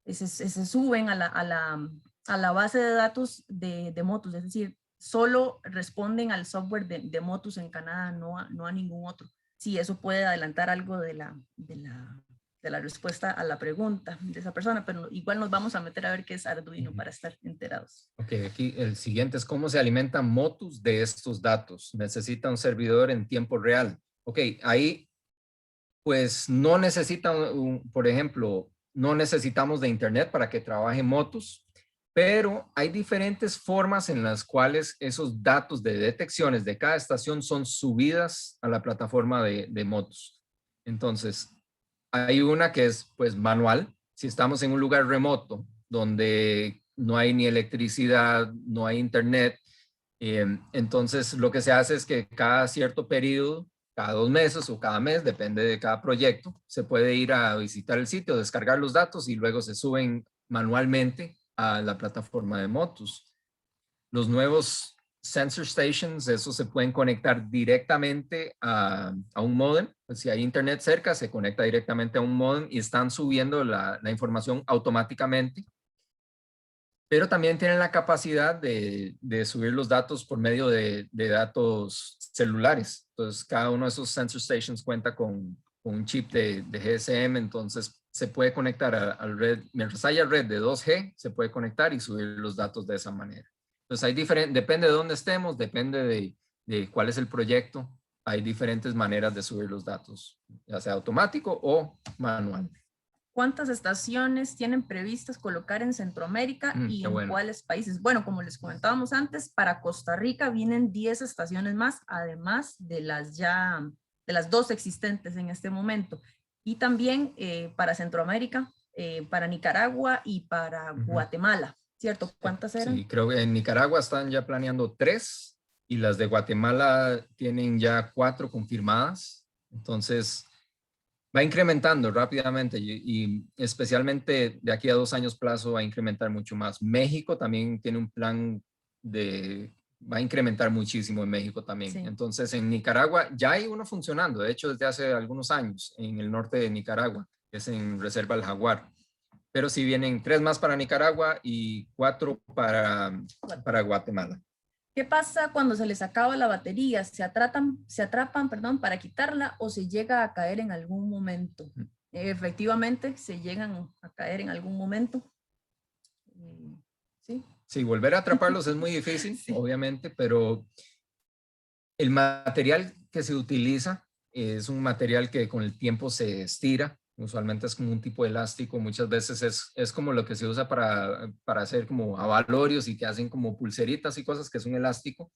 se suben a la base de datos de Motus, es decir, solo responden al software de Motus en Canadá, no a ningún otro. Sí, eso puede adelantar algo de la respuesta a la pregunta de esa persona, pero igual nos vamos a meter a ver qué es Arduino para estar enterados. Ok, aquí el siguiente es cómo se alimenta Motus de estos datos. Necesita un servidor en tiempo real. Ok, ahí pues no necesita, por ejemplo, no necesitamos de internet para que trabaje Motus, pero hay diferentes formas en las cuales esos datos de detecciones de cada estación son subidas a la plataforma de Motus. Entonces, hay una que es pues manual. Si estamos en un lugar remoto donde no hay ni electricidad, no hay internet, entonces lo que se hace es que cada cierto periodo, cada 2 meses o cada mes, depende de cada proyecto, se puede ir a visitar el sitio, descargar los datos y luego se suben manualmente a la plataforma de Motus. Los nuevos sensor stations, esos se pueden conectar directamente a un modem. Pues si hay internet cerca, se conecta directamente a un modem y están subiendo la información automáticamente. Pero también tienen la capacidad de subir los datos por medio de datos celulares. Entonces, cada uno de esos sensor stations cuenta con un chip de GSM, entonces se puede conectar al red, mientras haya red de 2G, se puede conectar y subir los datos de esa manera. Entonces, depende de dónde estemos, depende de cuál es el proyecto, hay diferentes maneras de subir los datos, ya sea automático o manual. ¿Cuántas estaciones tienen previstas colocar en Centroamérica y en cuáles países? Bueno, como les comentábamos antes, para Costa Rica vienen 10 estaciones más, además de las 2 existentes en este momento. Y también para Centroamérica, para Nicaragua y para Guatemala, ¿cierto? ¿Cuántas eran? Sí, creo que en Nicaragua están ya planeando 3 y las de Guatemala tienen ya 4 confirmadas. Entonces, va incrementando rápidamente y especialmente de aquí a 2 años plazo va a incrementar mucho más. México también tiene un plan va a incrementar muchísimo en México también. Sí. Entonces en Nicaragua ya hay uno funcionando, de hecho desde hace algunos años en el norte de Nicaragua, que es en Reserva del Jaguar. Pero sí vienen 3 más para Nicaragua y 4 para Guatemala. ¿Qué pasa cuando se les acaba la batería? ¿Se atrapan, para quitarla o se llega a caer en algún momento? Efectivamente, se llegan a caer en algún momento. Sí. Sí, volver a atraparlos es muy difícil, sí, obviamente, pero el material que se utiliza es un material que con el tiempo se estira. Usualmente es como un tipo de elástico, muchas veces es como lo que se usa para hacer como abalorios y que hacen como pulseritas y cosas, que es un elástico.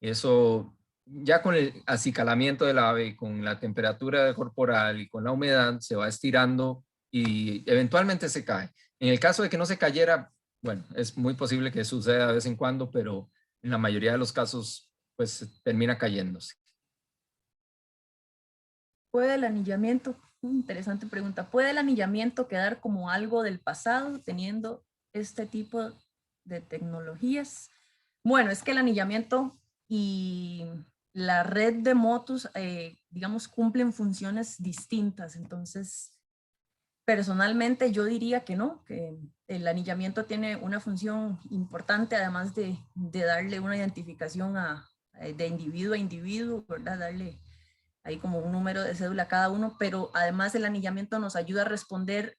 Eso ya con el acicalamiento del ave y con la temperatura corporal y con la humedad se va estirando y eventualmente se cae. En el caso de que no se cayera, bueno, es muy posible que suceda de vez en cuando, pero en la mayoría de los casos, pues termina cayéndose. ¿Puede el anillamiento, interesante pregunta, ¿puede el anillamiento quedar como algo del pasado teniendo este tipo de tecnologías? Bueno, es que el anillamiento y la red de motos, digamos, cumplen funciones distintas. Entonces, personalmente yo diría que no, que el anillamiento tiene una función importante, además de darle una identificación de individuo a individuo, ¿verdad? Darle ahí como un número de cédula a cada uno, pero además el anillamiento nos ayuda a responder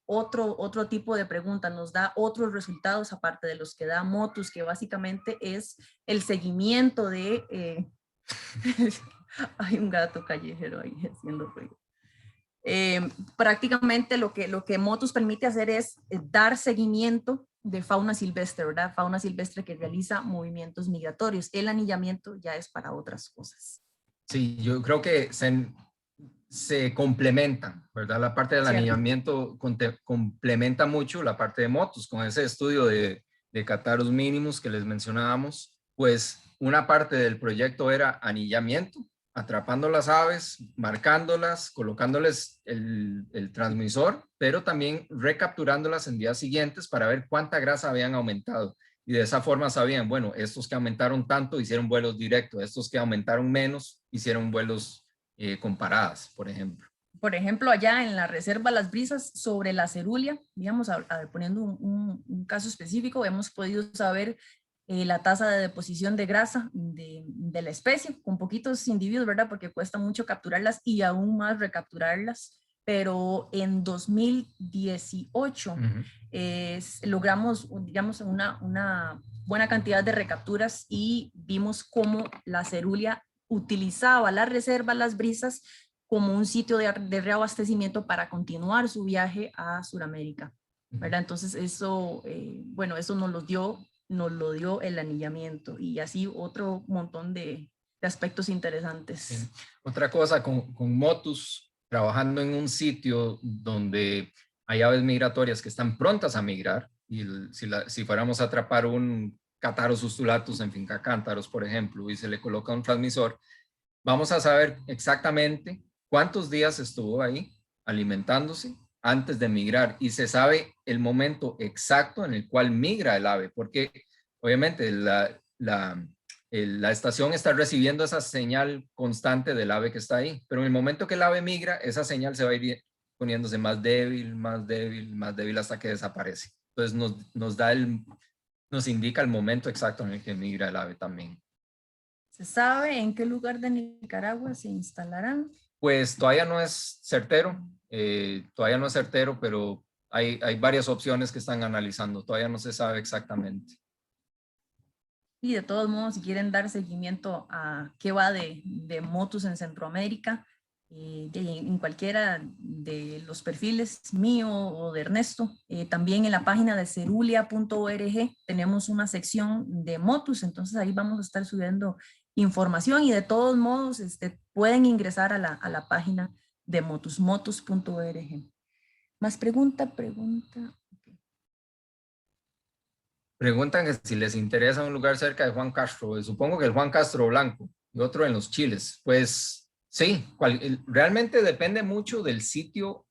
otro tipo de preguntas, nos da otros resultados aparte de los que da Motus, que básicamente es el seguimiento de... hay un gato callejero ahí haciendo ruido. Prácticamente lo que Motus permite hacer es dar seguimiento de fauna silvestre, ¿verdad? Fauna silvestre que realiza movimientos migratorios. El anillamiento ya es para otras cosas. Sí, yo creo que se complementan, ¿verdad? La parte del anillamiento complementa mucho la parte de motos, con ese estudio de catarros mínimos que les mencionábamos, pues una parte del proyecto era anillamiento, atrapando las aves, marcándolas, colocándoles el transmisor, pero también recapturándolas en días siguientes para ver cuánta grasa habían aumentado. Y de esa forma sabían, bueno, estos que aumentaron tanto hicieron vuelos directos, estos que aumentaron menos hicieron vuelos con paradas, por ejemplo. Por ejemplo, allá en la reserva Las Brisas, sobre la cerulia, digamos, poniendo un caso específico, hemos podido saber la tasa de deposición de grasa de la especie, con poquitos individuos, ¿verdad? Porque cuesta mucho capturarlas y aún más recapturarlas. Pero en 2018 logramos, digamos, una buena cantidad de recapturas y vimos cómo la cerulia utilizaba la reserva Las Brisas como un sitio de reabastecimiento para continuar su viaje a Sudamérica, ¿verdad? Entonces eso, bueno, eso nos lo dio el anillamiento y así otro montón de aspectos interesantes. Sí. Otra cosa con Motus, trabajando en un sitio donde hay aves migratorias que están prontas a migrar, y si fuéramos a atrapar un Catharus ustulatus en finca Cántaros, por ejemplo, y se le coloca un transmisor, vamos a saber exactamente cuántos días estuvo ahí alimentándose antes de migrar, y se sabe el momento exacto en el cual migra el ave, porque obviamente la estación está recibiendo esa señal constante del ave que está ahí, pero en el momento que el ave migra, esa señal se va a ir poniéndose más débil, más débil, más débil hasta que desaparece. Entonces nos indica el momento exacto en el que migra el ave también. ¿Se sabe en qué lugar de Nicaragua se instalarán? Pues todavía no es certero, pero hay varias opciones que están analizando, todavía no se sabe exactamente. Y de todos modos, si quieren dar seguimiento a qué va de Motus en Centroamérica, en cualquiera de los perfiles mío o de Ernesto, también en la página de cerulia.org tenemos una sección de Motus, entonces ahí vamos a estar subiendo información y de todos modos pueden ingresar a la página de Motus, motus.org. ¿Más pregunta? Preguntan que si les interesa un lugar cerca de Juan Castro. Supongo que el Juan Castro Blanco y otro en los Chiles. Pues sí, realmente depende mucho del sitio,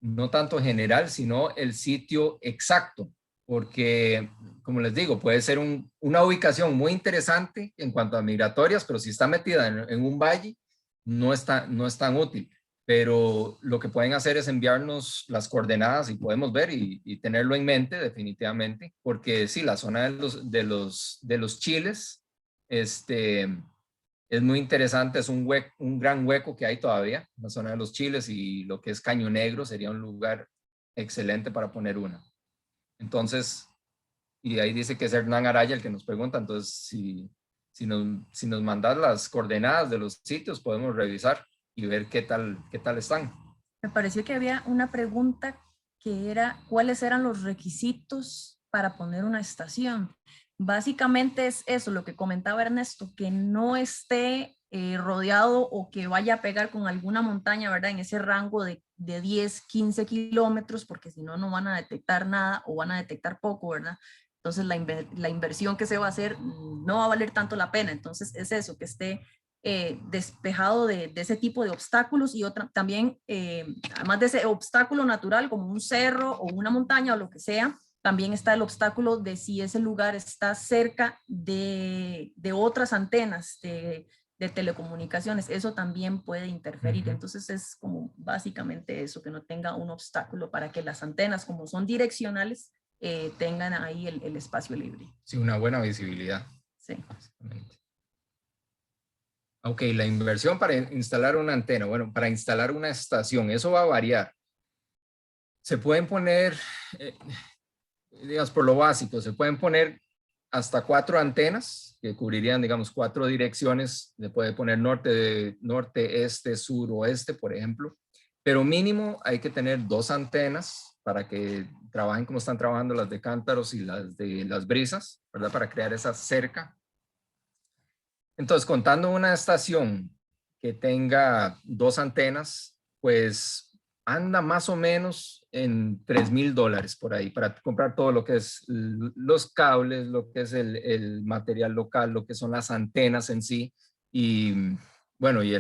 no tanto general, sino el sitio exacto. Porque, como les digo, puede ser una ubicación muy interesante en cuanto a migratorias, pero si está metida en un valle, no es tan útil. Pero lo que pueden hacer es enviarnos las coordenadas y podemos ver y tenerlo en mente definitivamente, porque sí, la zona de los Chiles es muy interesante, es un gran hueco que hay todavía, la zona de los Chiles, y lo que es Caño Negro sería un lugar excelente para poner una. Entonces, y ahí dice que es Hernán Araya el que nos pregunta, entonces si nos mandas las coordenadas de los sitios, podemos revisar y ver qué tal están. Me pareció que había una pregunta que era cuáles eran los requisitos para poner una estación. Básicamente es eso, lo que comentaba Ernesto, que no esté rodeado o que vaya a pegar con alguna montaña, ¿verdad? En ese rango de 10, 15 kilómetros, porque si no, no van a detectar nada o van a detectar poco, ¿verdad? Entonces la inversión que se va a hacer no va a valer tanto la pena. Entonces es eso, que esté despejado de ese tipo de obstáculos y también, además de ese obstáculo natural como un cerro o una montaña o lo que sea, también está el obstáculo de si ese lugar está cerca de otras antenas de telecomunicaciones. Eso también puede interferir. Entonces es como básicamente eso, que no tenga un obstáculo para que las antenas, como son direccionales, tengan ahí el espacio libre. Sí, una buena visibilidad. Sí. Básicamente. Ok, la inversión para instalar una antena, bueno, para instalar una estación, eso va a variar. Se pueden poner, digamos, por lo básico, se pueden poner hasta 4 antenas que cubrirían, digamos, 4 direcciones. Se puede poner norte, este, sur, oeste, por ejemplo. Pero mínimo hay que tener 2 antenas para que trabajen como están trabajando las de Cántaros y las de Las Brisas, ¿verdad? Para crear esa cerca. Entonces, contando una estación que tenga 2 antenas, pues anda más o menos en $3,000 por ahí para comprar todo lo que es los cables, lo que es el material local, lo que son las antenas en sí y bueno, y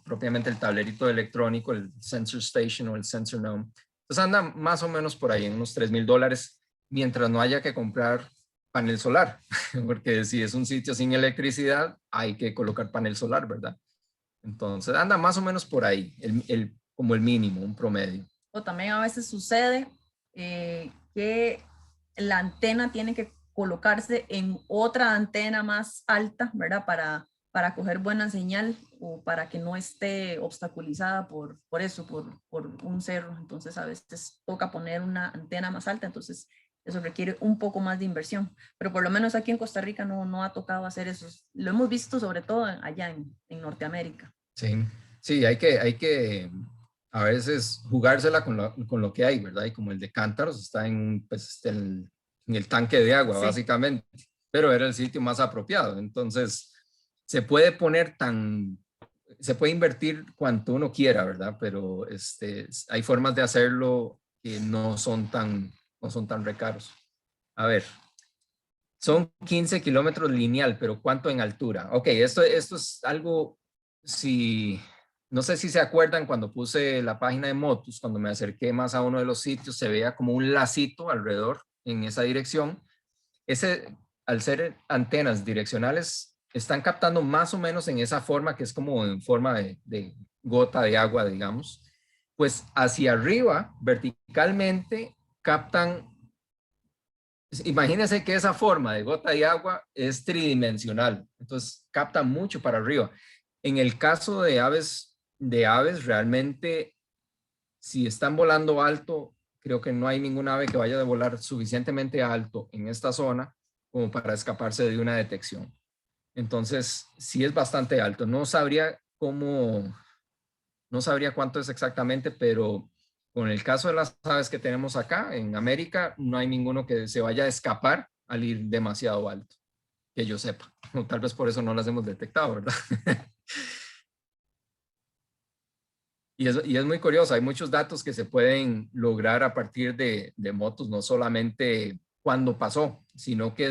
propiamente el tablerito electrónico, el sensor station o el sensor node. Entonces anda más o menos por ahí en unos $3,000 mientras no haya que comprar panel solar, porque si es un sitio sin electricidad, hay que colocar panel solar, ¿verdad? Entonces anda más o menos por ahí, como el mínimo, un promedio. O también a veces sucede que la antena tiene que colocarse en otra antena más alta, ¿verdad? Para coger buena señal o para que no esté obstaculizada por un cerro. Entonces a veces toca poner una antena más alta, entonces eso requiere un poco más de inversión. Pero por lo menos aquí en Costa Rica no ha tocado hacer eso. Lo hemos visto sobre todo allá en Norteamérica. Sí, sí, hay que a veces jugársela con lo que hay, ¿verdad? Y como el de Cántaros está pues, en el tanque de agua, sí, básicamente, pero era el sitio más apropiado. Entonces, se puede se puede invertir cuanto uno quiera, ¿verdad? Pero hay formas de hacerlo que no son tan recaros. A ver, son 15 kilómetros lineal, pero ¿cuánto en altura? Ok, esto es algo, no sé si se acuerdan cuando puse la página de Motus, cuando me acerqué más a uno de los sitios, se veía como un lacito alrededor en esa dirección. Al ser antenas direccionales, están captando más o menos en esa forma, que es como en forma de gota de agua, digamos. Pues hacia arriba, verticalmente, captan. Imagínense que esa forma de gota de agua es tridimensional, entonces capta mucho para arriba. En el caso de aves realmente, si están volando alto, creo que no hay ninguna ave que vaya a volar suficientemente alto en esta zona como para escaparse de una detección. Entonces, sí es bastante alto. No sabría cuánto es exactamente, pero con el caso de las aves que tenemos acá en América, no hay ninguno que se vaya a escapar al ir demasiado alto, que yo sepa. O tal vez por eso no las hemos detectado, ¿verdad? Y es muy curioso, hay muchos datos que se pueden lograr a partir de motos, no solamente cuándo pasó, sino que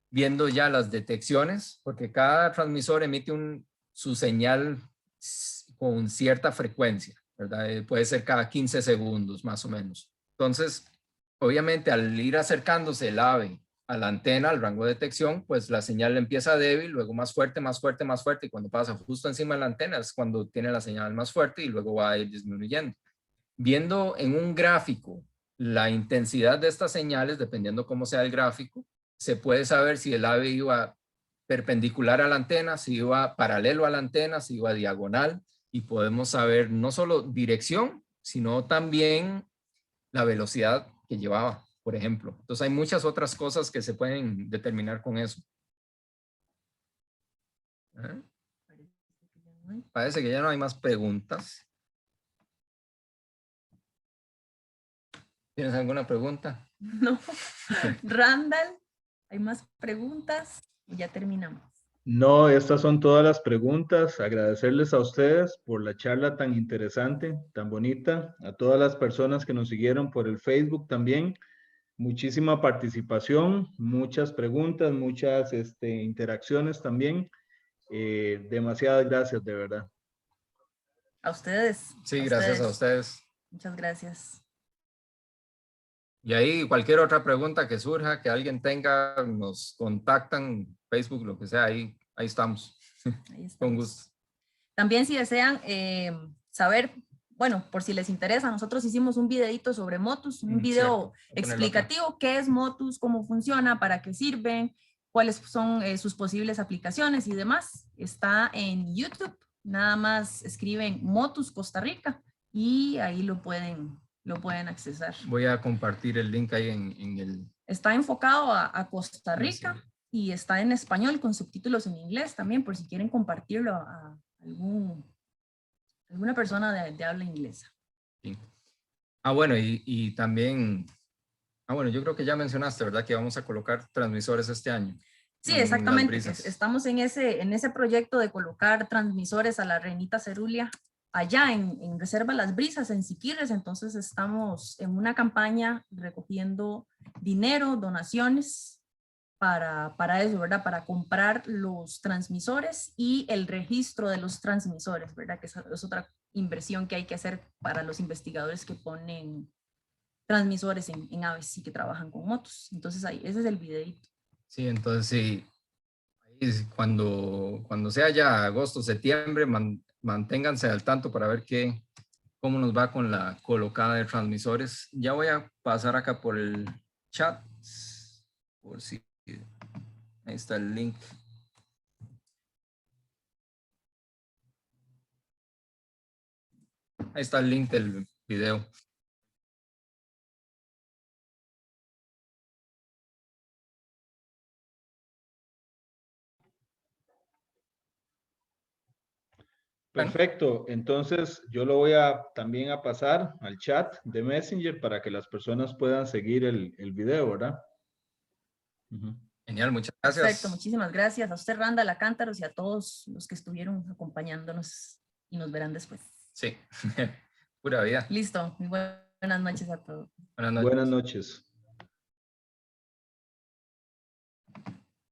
viendo ya las detecciones, porque cada transmisor emite su señal con cierta frecuencia, ¿verdad? Puede ser cada 15 segundos más o menos. Entonces, obviamente al ir acercándose el ave a la antena, al rango de detección, pues la señal empieza débil, luego más fuerte, más fuerte, más fuerte, y cuando pasa justo encima de la antena es cuando tiene la señal más fuerte y luego va a ir disminuyendo. Viendo en un gráfico la intensidad de estas señales, dependiendo cómo sea el gráfico, se puede saber si el ave iba perpendicular a la antena, si iba paralelo a la antena, si iba diagonal, y podemos saber no solo dirección, sino también la velocidad que llevaba, por ejemplo. Entonces hay muchas otras cosas que se pueden determinar con eso. Parece que ya no hay más preguntas. ¿Tienes alguna pregunta? No. Randall, ¿hay más preguntas? Ya terminamos. No, estas son todas las preguntas. Agradecerles a ustedes por la charla tan interesante, tan bonita, a todas las personas que nos siguieron por el Facebook también. Muchísima participación, muchas preguntas, muchas interacciones también. Demasiadas gracias, de verdad. A ustedes. Sí, A gracias a ustedes. Muchas gracias. Y ahí cualquier otra pregunta que surja, que alguien tenga, nos contactan, Facebook, lo que sea, ahí estamos. Ahí estamos. Con gusto. También si desean saber, bueno, por si les interesa, nosotros hicimos un videito sobre Motus, un video explicativo, qué es Motus, cómo funciona, para qué sirven, cuáles son sus posibles aplicaciones y demás. Está en YouTube, nada más escriben Motus Costa Rica y ahí lo pueden accesar. Voy a compartir el link ahí en el... Está enfocado a Costa Rica y está en español con subtítulos en inglés también, por si quieren compartirlo a alguna persona de habla inglesa. Sí. Bueno, y también, bueno, yo creo que ya mencionaste, ¿verdad? Que vamos a colocar transmisores este año. Sí, exactamente. Estamos en ese proyecto de colocar transmisores a la Reinita Cerulia allá en Reserva Las Brisas, en Siquirres. Entonces estamos en una campaña recogiendo dinero, donaciones para eso, ¿verdad? Para comprar los transmisores y el registro de los transmisores, ¿verdad? Que es otra inversión que hay que hacer para los investigadores que ponen transmisores en aves y que trabajan con motos. Entonces ahí, ese es el videito. Sí, entonces sí, cuando sea ya agosto, septiembre, manténganse al tanto para ver cómo nos va con la colocada de transmisores. Ya voy a pasar acá por el chat, por si ahí está el link. Ahí está el link del video. Perfecto, entonces yo lo voy también a pasar al chat de Messenger para que las personas puedan seguir el video, ¿verdad? Genial, muchas gracias. Perfecto, muchísimas gracias a usted, Randall, a Cántaros y a todos los que estuvieron acompañándonos y nos verán después. Sí, pura vida. Listo, muy buenas noches a todos. Buenas noches. Buenas noches.